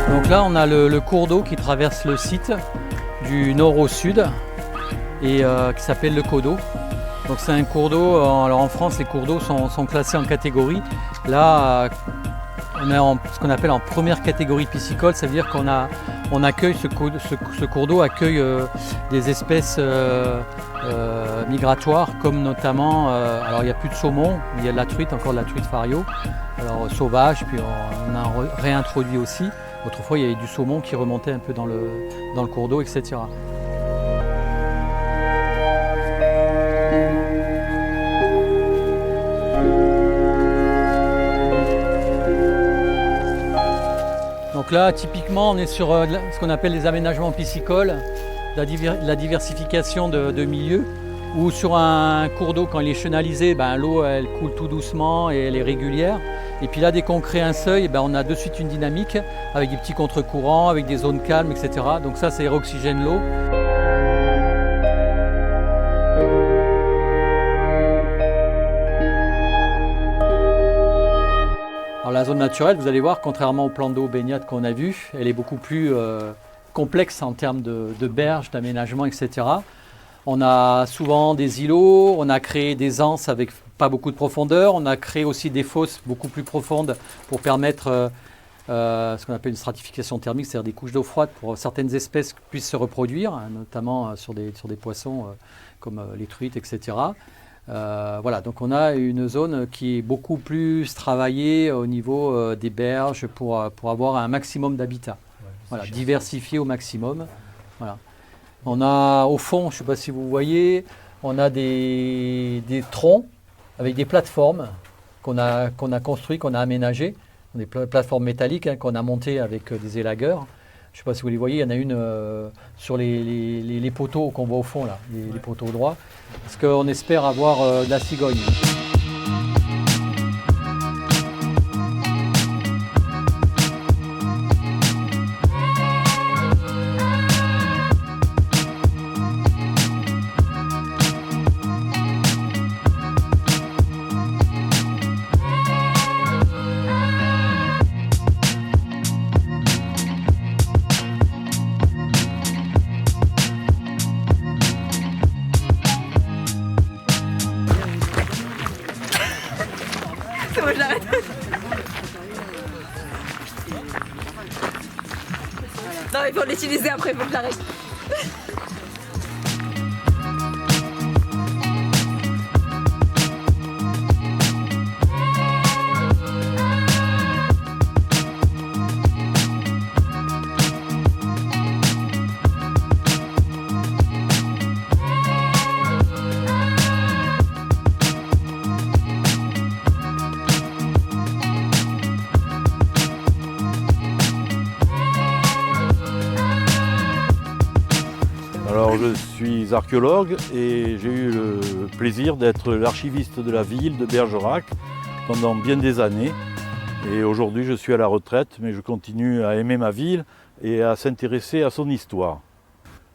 Donc là on a le cours d'eau qui traverse le site du nord au sud et qui s'appelle le Codo. Donc c'est un cours d'eau, alors en France les cours d'eau sont classés en catégories. Là on est en ce qu'on appelle en première catégorie piscicole, ça veut dire qu'on accueille ce cours d'eau accueille des espèces migratoires comme notamment, alors il n'y a plus de saumon, il y a de la truite, encore de la truite fario, alors sauvage, puis on a réintroduit aussi. Autrefois il y avait du saumon qui remontait un peu dans le cours d'eau, etc. Donc là, typiquement, on est sur ce qu'on appelle les aménagements piscicoles, la diversification de milieux, où sur un cours d'eau, quand il est chenalisé, l'eau elle coule tout doucement et elle est régulière. Et puis là, dès qu'on crée un seuil, on a de suite une dynamique avec des petits contre-courants, avec des zones calmes, etc. Donc ça, c'est réoxygène l'eau. Alors la zone naturelle, vous allez voir, contrairement au plan d'eau baignade qu'on a vu, elle est beaucoup plus complexe en termes de berges, d'aménagement, etc. On a souvent des îlots, on a créé des anses avec pas beaucoup de profondeur, on a créé aussi des fosses beaucoup plus profondes pour permettre ce qu'on appelle une stratification thermique, c'est-à-dire des couches d'eau froide pour certaines espèces puissent se reproduire, notamment sur des poissons comme les truites, etc. Voilà, donc on a une zone qui est beaucoup plus travaillée au niveau des berges pour avoir un maximum d'habitat. Voilà, diversifié au maximum. Voilà. On a au fond, je ne sais pas si vous voyez, on a des troncs avec des plateformes qu'on a construites, qu'on a aménagées, des plateformes métalliques qu'on a montées avec des élagueurs. Je ne sais pas si vous les voyez, il y en a une sur les poteaux qu'on voit au fond, là, les poteaux droits, parce qu'on espère avoir de la cigogne. C'est bon, je l'arrête. Non, mais pour l'utiliser après, il faut que je l'arrête. Alors je suis archéologue et j'ai eu le plaisir d'être l'archiviste de la ville de Bergerac pendant bien des années. Et aujourd'hui je suis à la retraite, mais je continue à aimer ma ville et à s'intéresser à son histoire.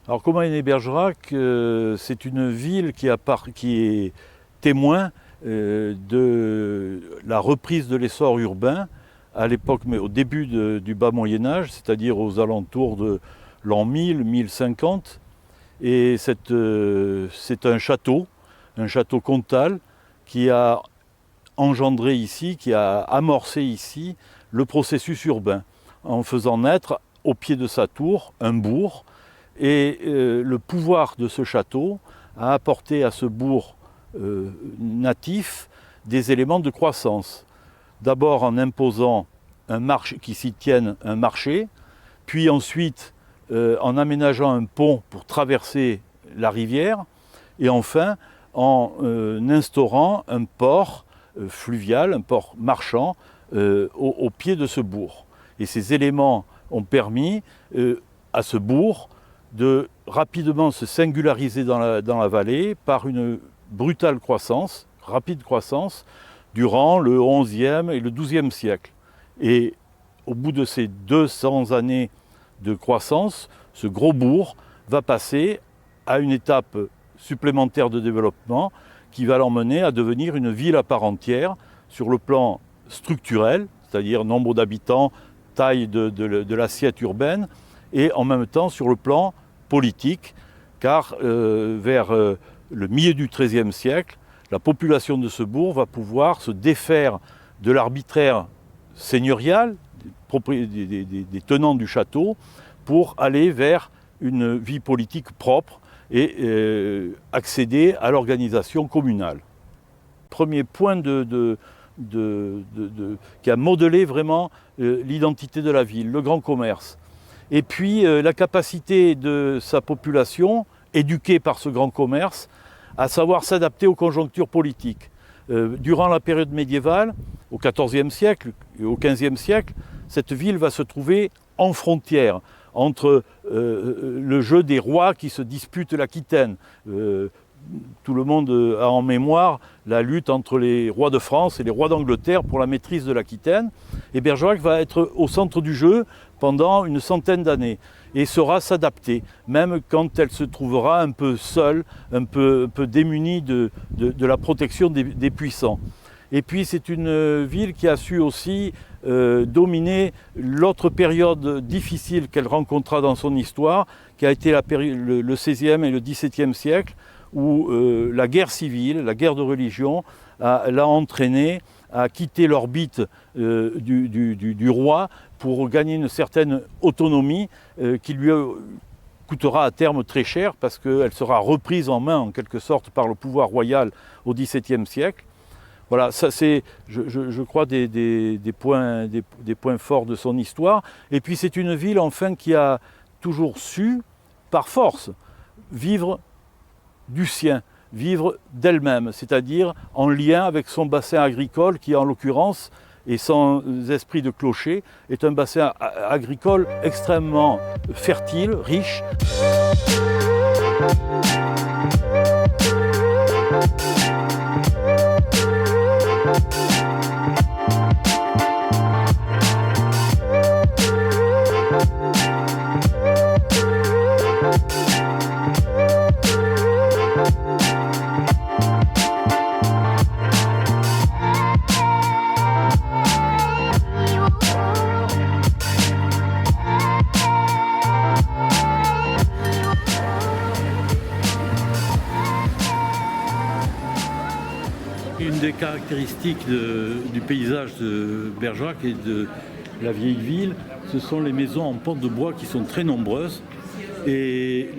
Alors comment est né Bergerac? C'est une ville qui est témoin de la reprise de l'essor urbain à l'époque, mais au début du bas Moyen-Âge, c'est-à-dire aux alentours de l'an 1000, 1050. Et c'est un château comtal qui a engendré ici, qui a amorcé ici le processus urbain, en faisant naître au pied de sa tour un bourg. Et le pouvoir de ce château a apporté à ce bourg natif des éléments de croissance. D'abord en imposant un marché, qui s'y tienne un marché, puis ensuite en aménageant un pont pour traverser la rivière, et enfin en instaurant un port fluvial, un port marchand au pied de ce bourg. Et ces éléments ont permis à ce bourg de rapidement se singulariser dans la vallée par une brutale croissance, rapide croissance, durant le XIe et le XIIe siècle. Et au bout de ces 200 années de croissance, ce gros bourg va passer à une étape supplémentaire de développement qui va l'emmener à devenir une ville à part entière sur le plan structurel, c'est-à-dire nombre d'habitants, taille de l'assiette urbaine, et en même temps sur le plan politique, car vers le milieu du XIIIe siècle, la population de ce bourg va pouvoir se défaire de l'arbitraire seigneurial, des tenants du château, pour aller vers une vie politique propre et accéder à l'organisation communale. Premier point qui a modelé vraiment l'identité de la ville, le grand commerce. Et puis la capacité de sa population, éduquée par ce grand commerce, à savoir s'adapter aux conjonctures politiques. Durant la période médiévale, au XIVe siècle et au XVe siècle, cette ville va se trouver en frontière entre le jeu des rois qui se disputent l'Aquitaine. Tout le monde a en mémoire la lutte entre les rois de France et les rois d'Angleterre pour la maîtrise de l'Aquitaine. Et Bergerac va être au centre du jeu pendant une centaine d'années et saura s'adapter, même quand elle se trouvera un peu seule, un peu démunie de la protection des puissants. Et puis c'est une ville qui a su aussi dominer l'autre période difficile qu'elle rencontra dans son histoire, qui a été le XVIe et le XVIIe siècle, où la guerre civile, la guerre de religion, l'a entraîné à quitter l'orbite du roi pour gagner une certaine autonomie qui lui coûtera à terme très cher parce qu'elle sera reprise en main en quelque sorte par le pouvoir royal au XVIIe siècle. Voilà, ça c'est, je crois, des points forts de son histoire. Et puis c'est une ville enfin qui a toujours su, par force, vivre du sien, vivre d'elle-même, c'est-à-dire en lien avec son bassin agricole qui en l'occurrence, et sans esprit de clocher, est un bassin agricole extrêmement fertile, riche. Une des caractéristiques du paysage de Bergerac et de la vieille ville, ce sont les maisons en pente de bois qui sont très nombreuses. Et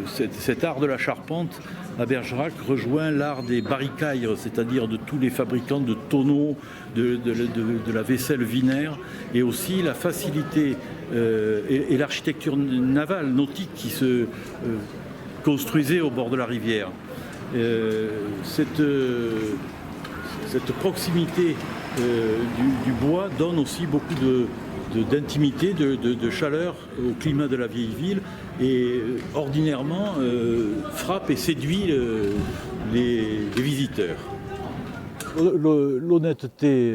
cet art de la charpente à Bergerac rejoint l'art des barricailles, c'est-à-dire de tous les fabricants de tonneaux, de la vaisselle vinaire, et aussi la facilité et l'architecture navale, nautique qui se construisait au bord de la rivière. Cette proximité du bois donne aussi beaucoup d'intimité, de chaleur au climat de la vieille ville et ordinairement frappe et séduit les visiteurs. L'honnêteté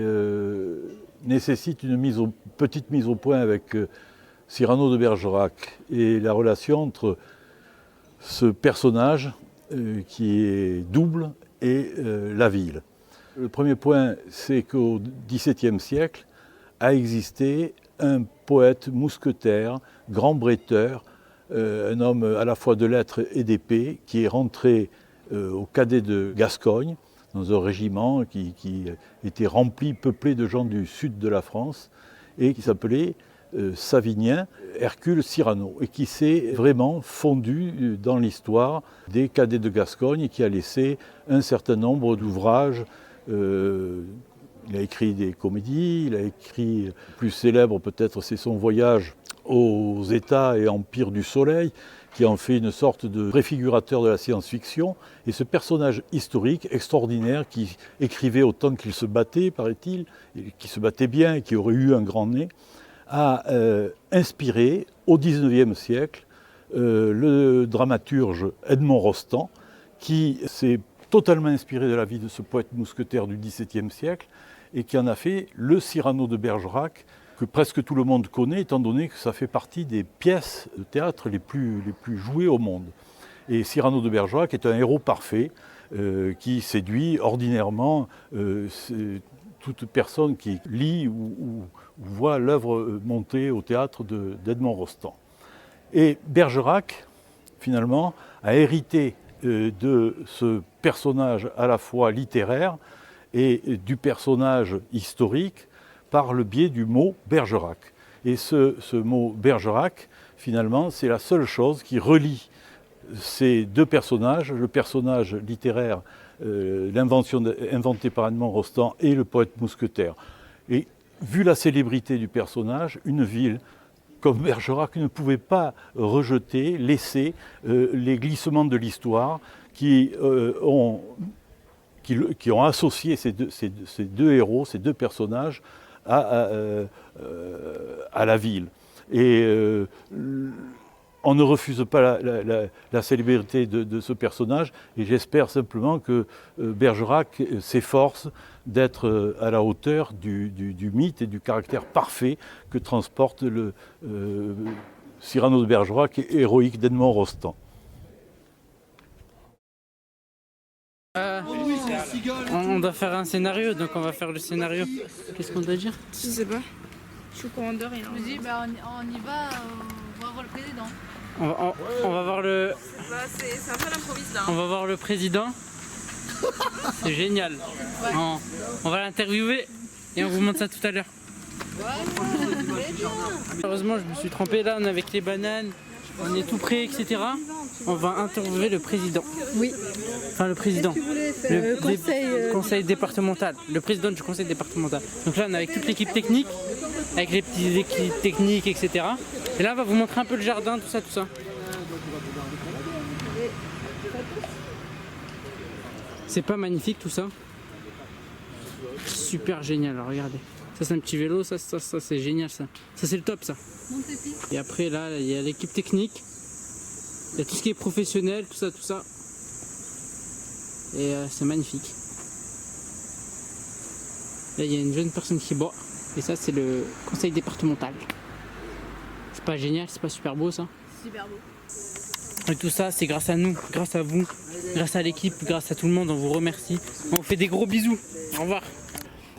nécessite une petite mise au point avec Cyrano de Bergerac et la relation entre ce personnage qui est double et la ville. Le premier point, c'est qu'au XVIIe siècle a existé un poète mousquetaire, grand bretteur, un homme à la fois de lettres et d'épée, qui est rentré au cadet de Gascogne, dans un régiment qui était rempli, peuplé de gens du sud de la France, et qui s'appelait Savinien, Hercule Cyrano, et qui s'est vraiment fondu dans l'histoire des cadets de Gascogne et qui a laissé un certain nombre d'ouvrages. Il a écrit des comédies, il a écrit, plus célèbre peut-être, c'est son voyage aux États et Empire du Soleil, qui en fait une sorte de préfigurateur de la science-fiction. Et ce personnage historique extraordinaire qui écrivait autant qu'il se battait, paraît-il, et qui se battait bien et qui aurait eu un grand nez, a inspiré au XIXe siècle le dramaturge Edmond Rostand, qui s'est totalement inspiré de la vie de ce poète mousquetaire du XVIIe siècle et qui en a fait le Cyrano de Bergerac, que presque tout le monde connaît, étant donné que ça fait partie des pièces de théâtre les plus jouées au monde. Et Cyrano de Bergerac est un héros parfait qui séduit ordinairement toute personne qui lit ou voit l'œuvre montée au théâtre d'Edmond Rostand. Et Bergerac, finalement, a hérité de ce personnage à la fois littéraire et du personnage historique par le biais du mot Bergerac. Et ce mot Bergerac, finalement, c'est la seule chose qui relie ces deux personnages, le personnage littéraire, l'invention inventée par Edmond Rostand, et le poète mousquetaire. Et vu la célébrité du personnage, une ville comme Bergerac ne pouvait pas rejeter, laisser les glissements de l'histoire qui ont associé ces deux héros, ces deux personnages à la ville. Et on ne refuse pas la célébrité de ce personnage, et j'espère simplement que Bergerac s'efforce d'être à la hauteur du mythe et du caractère parfait que transporte le Cyrano de Bergerac, héroïque d'Edmond Rostand. On doit faire un scénario, donc on va faire le scénario. Qu'est-ce qu'on doit dire? Je sais pas. Je suis au commandeur et Je me dis, bah, on y va, on va voir le président. On va voir le... c'est un peu l'improviste là. On va voir le président. C'est génial. On va l'interviewer et on vous montre ça tout à l'heure. Heureusement, je me suis trompé là, on est avec les bananes, on est tout prêt, etc. On va interviewer le président. Oui. Enfin, le président. Le conseil départemental. Le président du conseil départemental. Donc là, on est avec toute l'équipe technique, avec les petites équipes techniques, etc. Et là, on va vous montrer un peu le jardin, tout ça, tout ça. C'est pas magnifique tout ça? Super génial, alors regardez. Ça c'est un petit vélo, ça c'est génial ça. Ça c'est le top ça. Et après là, il y a l'équipe technique. Il y a tout ce qui est professionnel, tout ça, tout ça. Et c'est magnifique. Là il y a une jeune personne qui boit. Et ça c'est le conseil départemental. C'est pas génial, c'est pas super beau ça? Super beau. Et tout ça, c'est grâce à nous, grâce à vous, grâce à l'équipe, grâce à tout le monde, on vous remercie. On vous fait des gros bisous. Au revoir.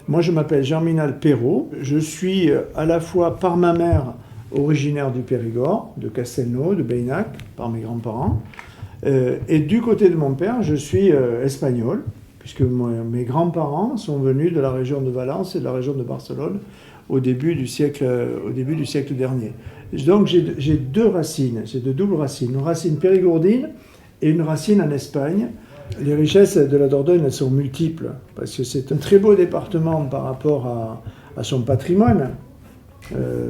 Moi, je m'appelle Germinal Perrault. Je suis à la fois par ma mère originaire du Périgord, de Castelnau, de Beinac, par mes grands-parents. Et du côté de mon père, je suis espagnol, puisque mes grands-parents sont venus de la région de Valence et de la région de Barcelone au début du siècle dernier. Donc j'ai deux racines, j'ai de doubles racines, une racine périgourdine et une racine en Espagne. Les richesses de la Dordogne, elles sont multiples, parce que c'est un très beau département par rapport à son patrimoine.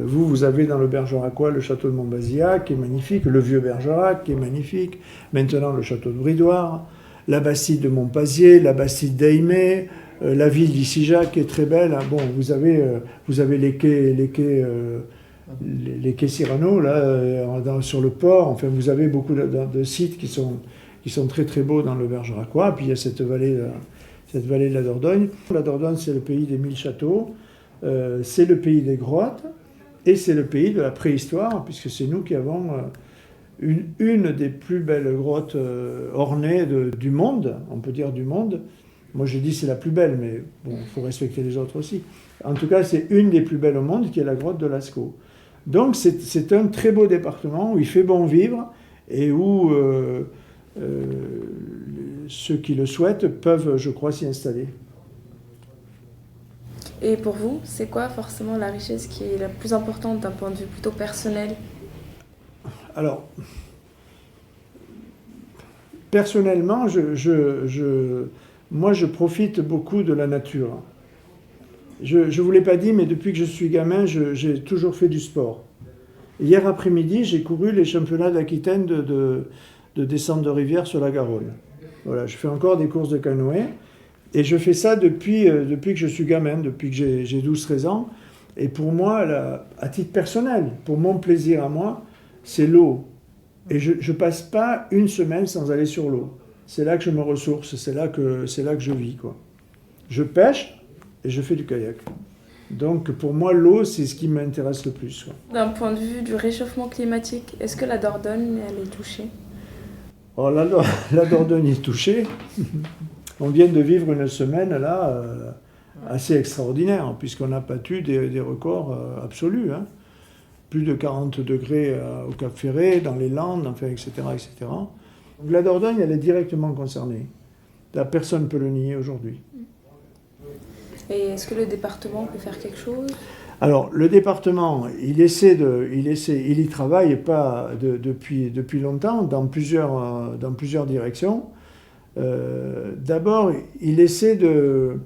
Vous avez dans le Bergeracois le château de Montbazillac qui est magnifique, le vieux Bergerac qui est magnifique, maintenant le château de Bridoire, la bastide de Montpazier, la bastide d'Aimé, la ville d'Issigeac qui est très belle. Bon, vous avez les quais Cyrano là, sur le port. Enfin, vous avez beaucoup de sites qui sont très très beaux dans le Bergeracois. Puis il y a cette vallée de la Dordogne. La Dordogne, c'est le pays des 1000 châteaux, c'est le pays des grottes et c'est le pays de la préhistoire, puisque c'est nous qui avons une des plus belles grottes ornées du monde, on peut dire du monde. Moi je dis c'est la plus belle, mais bon, il faut respecter les autres aussi. En tout cas, c'est une des plus belles au monde, qui est la grotte de Lascaux. Donc c'est un très beau département où il fait bon vivre et où ceux qui le souhaitent peuvent, je crois, s'y installer. Et pour vous, c'est quoi forcément la richesse qui est la plus importante d'un point de vue plutôt personnel? Alors, personnellement, moi je profite beaucoup de la nature. Je ne vous l'ai pas dit, mais depuis que je suis gamin, j'ai toujours fait du sport. Hier après-midi, j'ai couru les championnats d'Aquitaine de descente de rivière sur la Garonne. Voilà, je fais encore des courses de canoë. Et je fais ça depuis que je suis gamin, depuis que j'ai 12-13 ans. Et pour moi, à titre personnel, pour mon plaisir à moi, c'est l'eau. Et je ne passe pas une semaine sans aller sur l'eau. C'est là que je me ressource, c'est là que je vis, quoi. Je pêche et je fais du kayak. Donc pour moi, l'eau, c'est ce qui m'intéresse le plus, quoi. D'un point de vue du réchauffement climatique, est-ce que la Dordogne, elle est touchée? Oh, la Dordogne est touchée. On vient de vivre une semaine là assez extraordinaire, puisqu'on a battu des records absolus. Hein. Plus de 40 degrés au Cap Ferret, dans les Landes, enfin, etc., etc. La Dordogne, elle est directement concernée. Personne ne peut le nier aujourd'hui. Et est-ce que le département peut faire quelque chose? Alors, le département, il y travaille pas depuis longtemps dans plusieurs directions. D'abord, il essaie de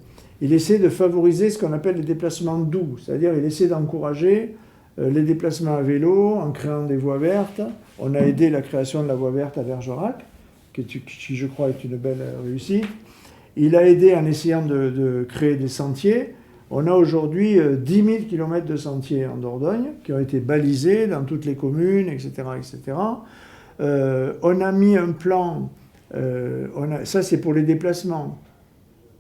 favoriser ce qu'on appelle les déplacements doux, c'est-à-dire il essaie d'encourager les déplacements à vélo en créant des voies vertes. On a aidé la création de la voie verte à Bergerac, qui je crois est une belle réussite. Il a aidé en essayant de créer des sentiers. On a aujourd'hui 10 000 km de sentiers en Dordogne qui ont été balisés dans toutes les communes, etc. etc. On a mis un plan, ça c'est pour les déplacements.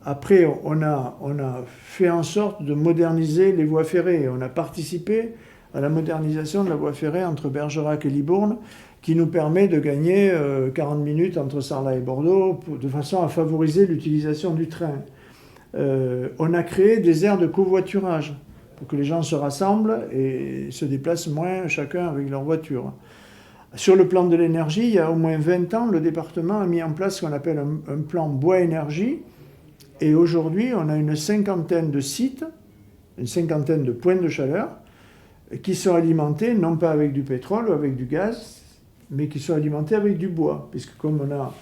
Après, on a fait en sorte de moderniser les voies ferrées. On a participé à la modernisation de la voie ferrée entre Bergerac et Libourne, qui nous permet de gagner 40 minutes entre Sarlat et Bordeaux, de façon à favoriser l'utilisation du train. On a créé des aires de covoiturage pour que les gens se rassemblent et se déplacent moins chacun avec leur voiture. Sur le plan de l'énergie, il y a au moins 20 ans, le département a mis en place ce qu'on appelle un plan bois-énergie. Et aujourd'hui, on a une cinquantaine de sites, une cinquantaine de points de chaleur qui sont alimentés non pas avec du pétrole ou avec du gaz, mais qui sont alimentés avec du bois, puisque comme on a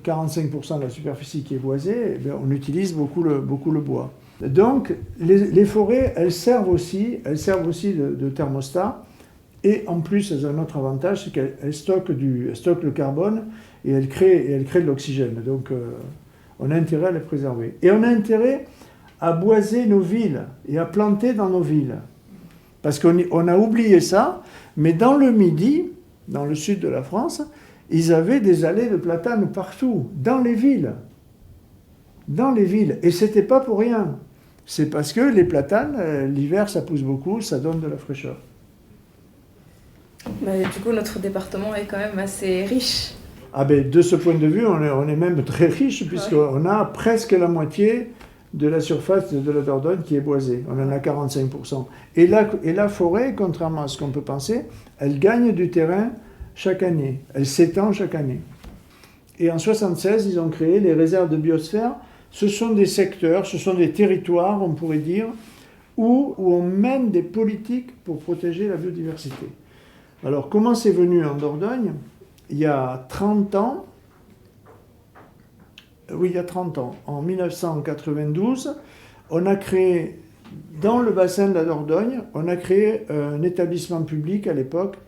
45% de la superficie qui est boisée, eh on utilise beaucoup le bois. Donc les forêts, elles servent aussi de thermostat, et en plus elles ont un autre avantage, c'est qu'elles stockent le carbone et elles créent de l'oxygène. Donc on a intérêt à les préserver. Et on a intérêt à boiser nos villes et à planter dans nos villes. Parce qu'on a oublié ça, mais dans le Midi, dans le sud de la France, ils avaient des allées de platanes partout, dans les villes. Dans les villes. Et c'était pas pour rien. C'est parce que les platanes, l'hiver, ça pousse beaucoup, ça donne de la fraîcheur. Du coup, notre département est quand même assez riche. Ah ben, de ce point de vue, on est même très riche, puisqu'on a presque la moitié de la surface de la Dordogne qui est boisée. On en a 45%. Et la forêt, contrairement à ce qu'on peut penser, elle gagne du terrain chaque année. Elle s'étend chaque année. Et en 1976, ils ont créé les réserves de biosphère. Ce sont des secteurs, ce sont des territoires, on pourrait dire, où on mène des politiques pour protéger la biodiversité. Alors, comment c'est venu en Dordogne? Il y a 30 ans, en 1992, on a créé, dans le bassin de la Dordogne, on a créé un établissement public à l'époque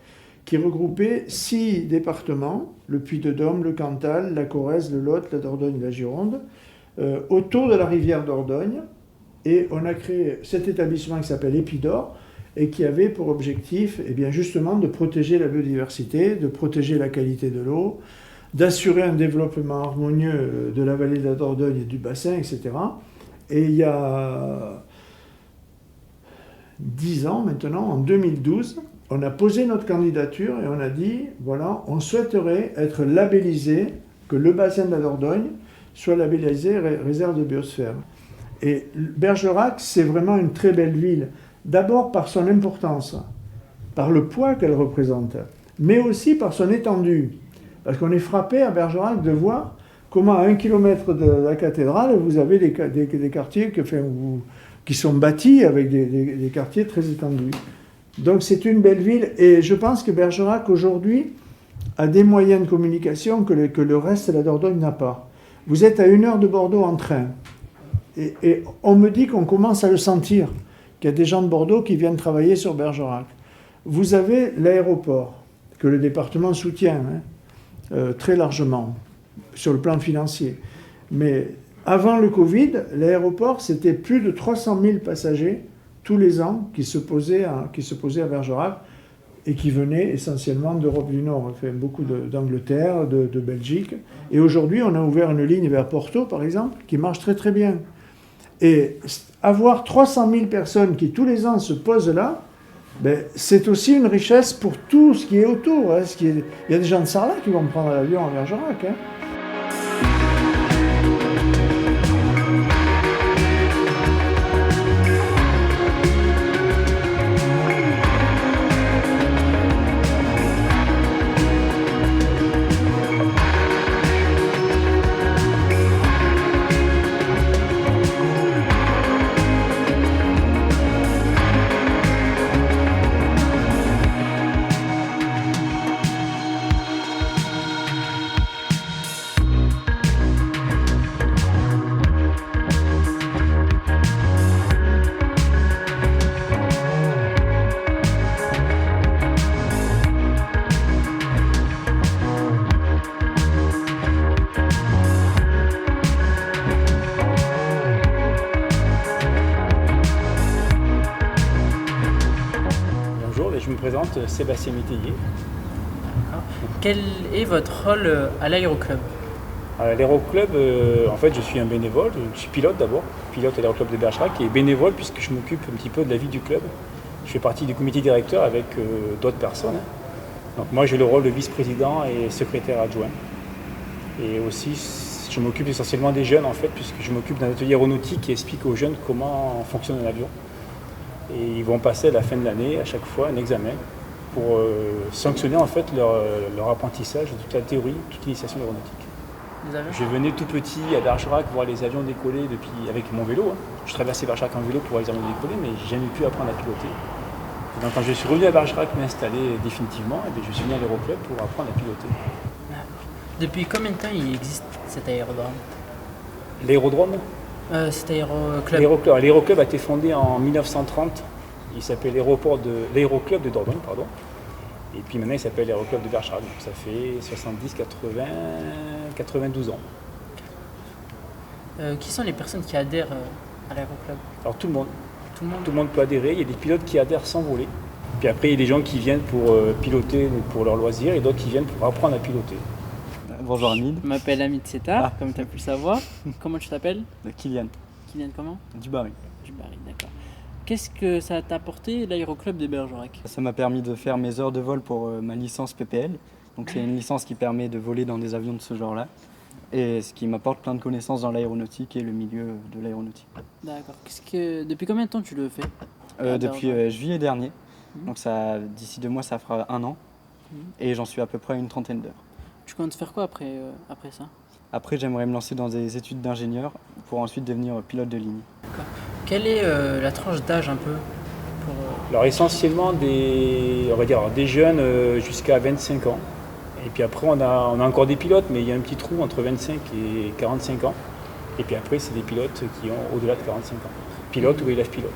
qui regroupait 6 départements, le Puy-de-Dôme, le Cantal, la Corrèze, le Lot, la Dordogne, la Gironde, autour de la rivière Dordogne. Et on a créé cet établissement qui s'appelle Épidore et qui avait pour objectif justement de protéger la biodiversité, de protéger la qualité de l'eau, d'assurer un développement harmonieux de la vallée de la Dordogne et du bassin, etc. Et il y a 10 ans maintenant, en 2012, on a posé notre candidature et on a dit, voilà, on souhaiterait être labellisé, que le bassin de la Dordogne soit labellisé réserve de biosphère. Et Bergerac, c'est vraiment une très belle ville, d'abord par son importance, par le poids qu'elle représente, mais aussi par son étendue. Parce qu'on est frappé à Bergerac de voir comment à 1 km de la cathédrale, vous avez des quartiers qui sont bâtis avec des quartiers très étendus. Donc c'est une belle ville et je pense que Bergerac aujourd'hui a des moyens de communication que le reste de la Dordogne n'a pas. Vous êtes à 1 heure de Bordeaux en train et on me dit qu'on commence à le sentir, qu'il y a des gens de Bordeaux qui viennent travailler sur Bergerac. Vous avez l'aéroport que le département soutient très largement sur le plan financier. Mais avant le Covid, l'aéroport c'était plus de 300 000 passagers tous les ans qui se posaient à Bergerac et qui venaient essentiellement d'Europe du Nord, enfin, beaucoup d'Angleterre, de Belgique. Et aujourd'hui, on a ouvert une ligne vers Porto, par exemple, qui marche très très bien. Et avoir 300 000 personnes qui tous les ans se posent là, c'est aussi une richesse pour tout ce qui est autour. Il y a des gens de Sarlat qui vont prendre l'avion à Bergerac. présente Sébastien Métayer. Quel est votre rôle à l'Aéroclub? À l'Aéroclub, en fait, je suis un bénévole. Je suis pilote d'abord, pilote à l'Aéroclub de Bergerac, et bénévole puisque je m'occupe un petit peu de la vie du club. Je fais partie du comité directeur avec d'autres personnes. Donc moi, j'ai le rôle de vice-président et secrétaire adjoint. Et aussi, je m'occupe essentiellement des jeunes, en fait, puisque je m'occupe d'un atelier aéronautique qui explique aux jeunes comment fonctionne un avion. Et ils vont passer à la fin de l'année, à chaque fois, un examen pour sanctionner en fait leur apprentissage de toute la théorie, toute l'initiation aéronautique. Je venais tout petit à Bergerac voir les avions décoller avec mon vélo. Je traversais Bergerac en vélo pour voir les avions décoller, mais j'ai jamais pu apprendre à piloter. Et donc quand je suis revenu à Bergerac m'installer définitivement, je suis venu à l'Aéroclub pour apprendre à piloter. Depuis combien de temps il existe cet aérodrome? L'aérodrome Cet aéroclub. L'aéroclub a été fondé en 1930. Il s'appelle l'Aéroclub de Dordogne, pardon. Et puis maintenant il s'appelle l'Aéroclub de Bergerac. Donc ça fait 70, 80, 92 ans. Qui sont les personnes qui adhèrent à l'Aéroclub? Alors tout le monde. Tout le monde. Tout le monde peut adhérer. Il y a des pilotes qui adhèrent sans voler. Puis après il y a des gens qui viennent pour piloter pour leur loisir et d'autres qui viennent pour apprendre à piloter. Bonjour Hamid. Je m'appelle Hamid Setar, comme tu as pu le savoir. Comment tu t'appelles? Kylian. Kylian comment? Dubarry. Dubarry, d'accord. Qu'est-ce que ça t'a apporté l'Aéroclub de Bergerac? Ça m'a permis de faire mes heures de vol pour ma licence PPL. Donc c'est une licence qui permet de voler dans des avions de ce genre-là. Et ce qui m'apporte plein de connaissances dans l'aéronautique et le milieu de l'aéronautique. D'accord. Depuis combien de temps tu le fais? Depuis juillet dernier. Donc d'ici 2 mois ça fera 1 an. Et j'en suis à peu près à une trentaine d'heures. Tu comptes faire quoi après ça? Après, j'aimerais me lancer dans des études d'ingénieur pour ensuite devenir pilote de ligne. D'accord. Quelle est la tranche d'âge un peu pour, Alors essentiellement des jeunes jusqu'à 25 ans. Et puis après on a encore des pilotes, mais il y a un petit trou entre 25 et 45 ans. Et puis après c'est des pilotes qui ont au-delà de 45 ans. Pilotes ou élèves pilotes.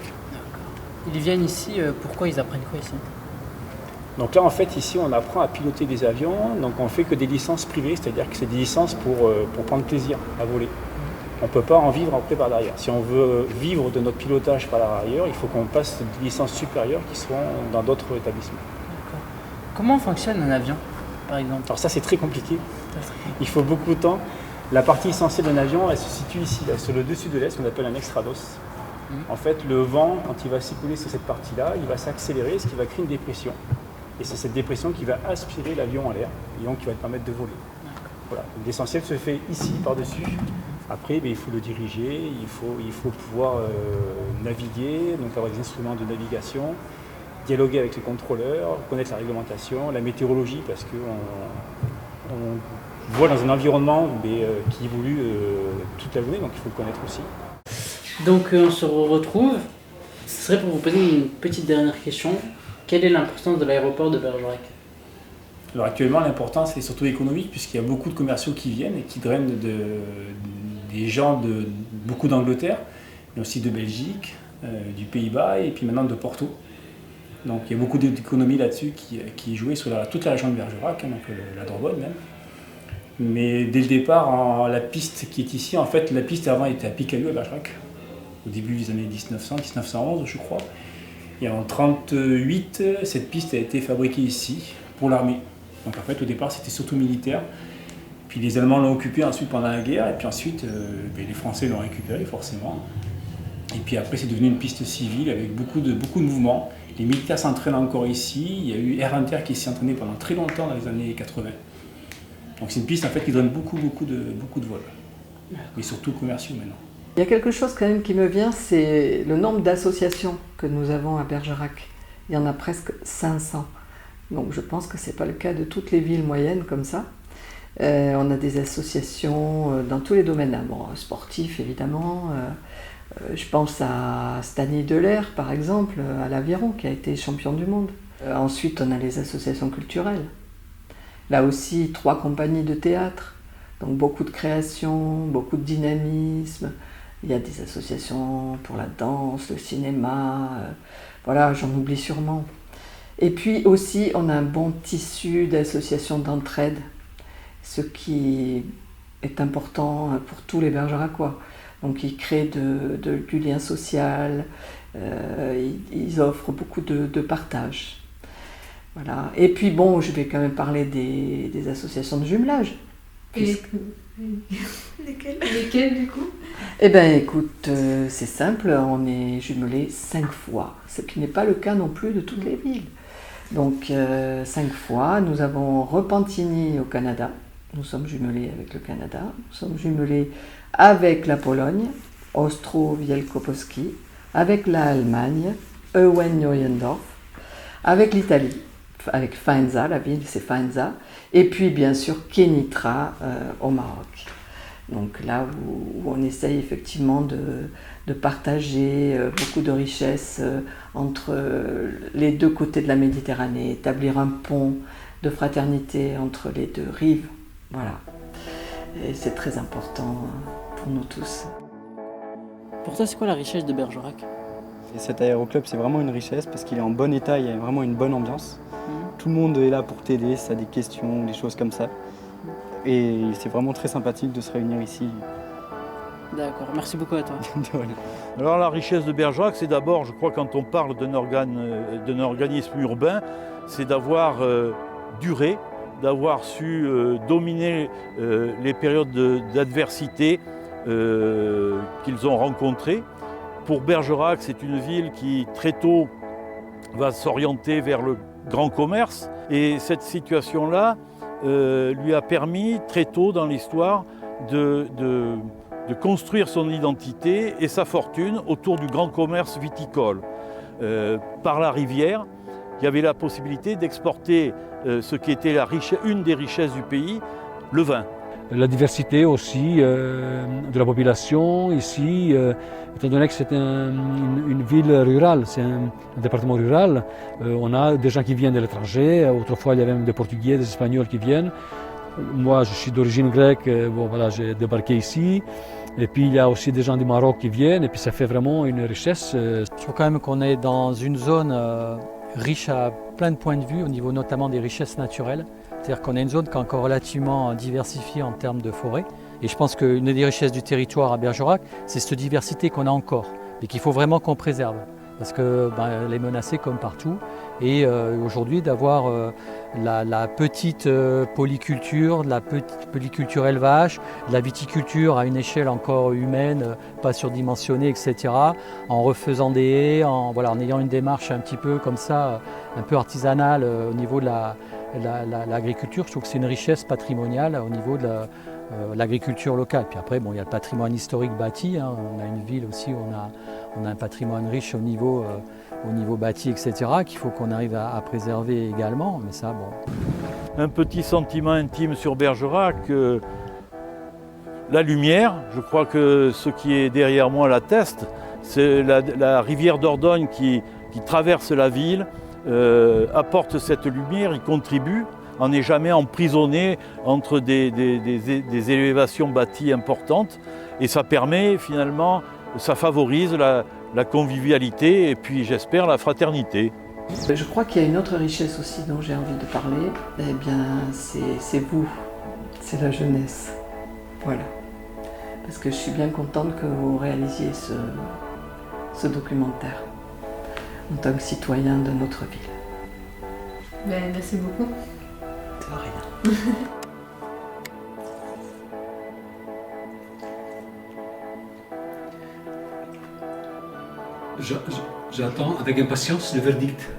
Ils viennent ici, pourquoi ils apprennent quoi ici? Donc là, en fait, ici, on apprend à piloter des avions. Donc on fait que des licences privées, c'est-à-dire que c'est des licences pour prendre plaisir à voler. On ne peut pas en vivre après par derrière. Si on veut vivre de notre pilotage par l'arrière, il faut qu'on passe des licences supérieures qui seront dans d'autres établissements. D'accord. Comment fonctionne un avion, par exemple? Alors ça, c'est très compliqué. Il faut beaucoup de temps. La partie essentielle d'un avion, elle se situe ici, là, sur le dessus de l'aile, ce qu'on appelle un extrados. En fait, le vent, quand il va s'écouler sur cette partie-là, il va s'accélérer, ce qui va créer une dépression. Et c'est cette dépression qui va aspirer l'avion en l'air et donc qui va te permettre de voler. Voilà. L'essentiel se fait ici, par-dessus. Après, il faut le diriger, il faut pouvoir naviguer, donc avoir des instruments de navigation, dialoguer avec les contrôleurs, connaître la réglementation, la météorologie, parce qu'on voit dans un environnement qui évolue toute la journée, donc il faut le connaître aussi. Donc on se retrouve. Ce serait pour vous poser une petite dernière question. Quelle est l'importance de l'aéroport de Bergerac? Alors actuellement, l'importance est surtout économique, puisqu'il y a beaucoup de commerciaux qui viennent et qui drainent des gens de beaucoup d'Angleterre, mais aussi de Belgique, du Pays-Bas et puis maintenant de Porto. Donc il y a beaucoup d'économies là-dessus qui est jouée sur toute la région de Bergerac, donc la Dordogne même. Mais dès le départ, la piste qui est ici, en fait, la piste avant était à Picaillou à Bergerac, au début des années 1911 je crois. Et en 1938, cette piste a été fabriquée ici pour l'armée. Donc en fait, au départ, c'était surtout militaire. Puis les Allemands l'ont occupée ensuite pendant la guerre, et puis ensuite, les Français l'ont récupérée forcément. Et puis après, c'est devenu une piste civile avec beaucoup de mouvements. Les militaires s'entraînent encore ici. Il y a eu Air Inter qui s'est entraîné pendant très longtemps dans les années 80. Donc c'est une piste en fait qui donne beaucoup de vols, mais surtout commerciaux maintenant. Il y a quelque chose quand même qui me vient, c'est le nombre d'associations que nous avons à Bergerac. Il y en a presque 500. Donc je pense que ce n'est pas le cas de toutes les villes moyennes comme ça. On a des associations dans tous les domaines, sportifs évidemment. Je pense à Stani Delair par exemple, à l'Aviron qui a été champion du monde. Ensuite on a les associations culturelles. Là aussi 3 compagnies de théâtre, donc beaucoup de création, beaucoup de dynamisme. Il y a des associations pour la danse, le cinéma, voilà, j'en oublie sûrement. Et puis aussi, on a un bon tissu d'associations d'entraide, ce qui est important pour tous les Bergeracois. Donc ils créent du lien social, ils offrent beaucoup de partage. Voilà. Et puis bon, je vais quand même parler des associations de jumelage. Lesquelles du coup? Eh bien écoute, c'est simple, on est jumelés 5 fois, ce qui n'est pas le cas non plus de toutes les villes. Donc 5 fois, nous avons Repentigny au Canada, nous sommes jumelés avec le Canada, nous sommes jumelés avec la Pologne, Ostrowielkopolski, avec l'Allemagne, Euwen-Neuendorf, avec l'Italie, avec Faenza, la ville c'est Faenza, et puis bien sûr Kénitra au Maroc. Donc là où on essaye effectivement de partager beaucoup de richesses entre les deux côtés de la Méditerranée, établir un pont de fraternité entre les deux rives. Voilà. Et c'est très important pour nous tous. Pour toi, c'est quoi la richesse de Bergerac? Et cet aéroclub, c'est vraiment une richesse parce qu'il est en bon état, il y a vraiment une bonne ambiance. Tout le monde est là pour t'aider si tu as des questions, des choses comme ça. Et c'est vraiment très sympathique de se réunir ici. D'accord, merci beaucoup à toi. Alors la richesse de Bergerac, c'est d'abord, je crois, quand on parle d'un organisme urbain, c'est d'avoir duré, d'avoir su dominer les périodes d'adversité qu'ils ont rencontrées. Pour Bergerac, c'est une ville qui très tôt va s'orienter vers le grand commerce et cette situation-là lui a permis très tôt dans l'histoire de construire son identité et sa fortune autour du grand commerce viticole. Par la rivière, il y avait la possibilité d'exporter ce qui était une des richesses du pays, le vin. La diversité aussi de la population ici, étant donné que c'est une ville rurale, c'est un département rural, on a des gens qui viennent de l'étranger, autrefois il y avait même des Portugais, des Espagnols qui viennent. Moi je suis d'origine grecque, bon, voilà, j'ai débarqué ici. Et puis il y a aussi des gens du Maroc qui viennent et puis ça fait vraiment une richesse. Je trouve quand même qu'on est dans une zone riche à plein de points de vue, au niveau notamment des richesses naturelles. C'est-à-dire qu'on a une zone qui est encore relativement diversifiée en termes de forêt. Et je pense qu'une des richesses du territoire à Bergerac, c'est cette diversité qu'on a encore, mais qu'il faut vraiment qu'on préserve. Parce qu'elle est menacée comme partout. Et aujourd'hui, d'avoir la petite polyculture, la petite polyculture élevage, la viticulture à une échelle encore humaine, pas surdimensionnée, etc., en refaisant des haies, en ayant une démarche un petit peu comme ça, un peu artisanale au niveau de l'agriculture, je trouve que c'est une richesse patrimoniale au niveau de l'agriculture locale. Puis après, il y a le patrimoine historique bâti, hein. On a une ville aussi où on a un patrimoine riche au niveau bâti, etc., qu'il faut qu'on arrive à préserver également. Mais ça, bon. Un petit sentiment intime sur Bergerac, la lumière, je crois que ce qui est derrière moi l'atteste, c'est la rivière Dordogne qui traverse la ville, apporte cette lumière, il contribue. On n'est jamais emprisonné entre des élévations bâties importantes et ça permet finalement, ça favorise la convivialité et puis j'espère la fraternité. Je crois qu'il y a une autre richesse aussi dont j'ai envie de parler, eh bien c'est vous, c'est la jeunesse. Voilà. Parce que je suis bien contente que vous réalisiez ce documentaire en tant que citoyen de notre ville. Merci beaucoup. De rien. J'attends avec impatience le verdict.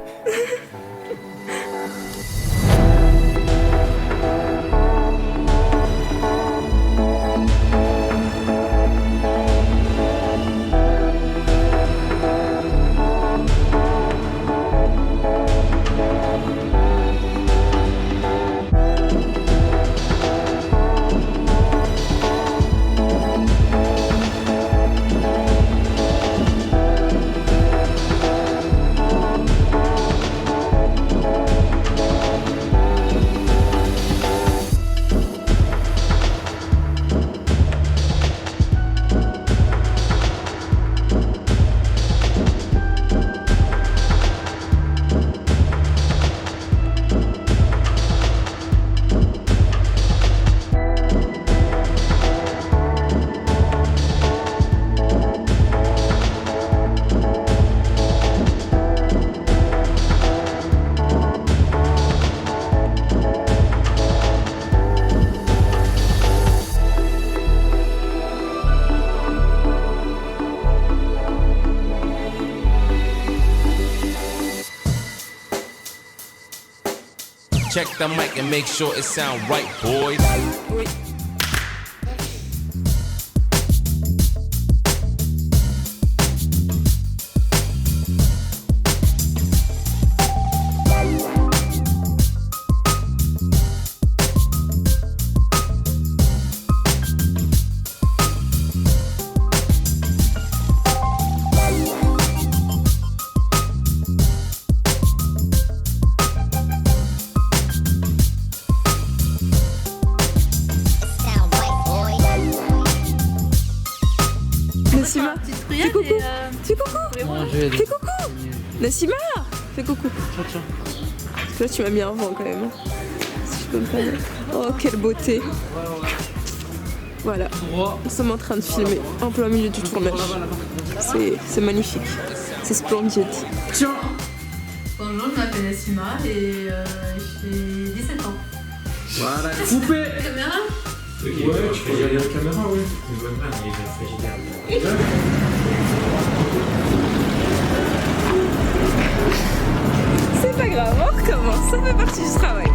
Check the mic and make sure it sound right, boys. Oui. Nassima, fais coucou. Fais coucou. Fais coucou. Nassima, fais coucou. Parce que là, tu m'as mis un vent quand même. Si je peux me permettre. Oh, quelle beauté. Voilà. Nous sommes en train de filmer en plein milieu du tournage. C'est magnifique. C'est splendide. Tiens. Bonjour, je m'appelle Nassima et j'ai 17 ans. Voilà, coupé. Caméra? Ouais, tu peux regarder la caméra, ouais. C'est pas grave, on recommence. Ça fait partie du travail.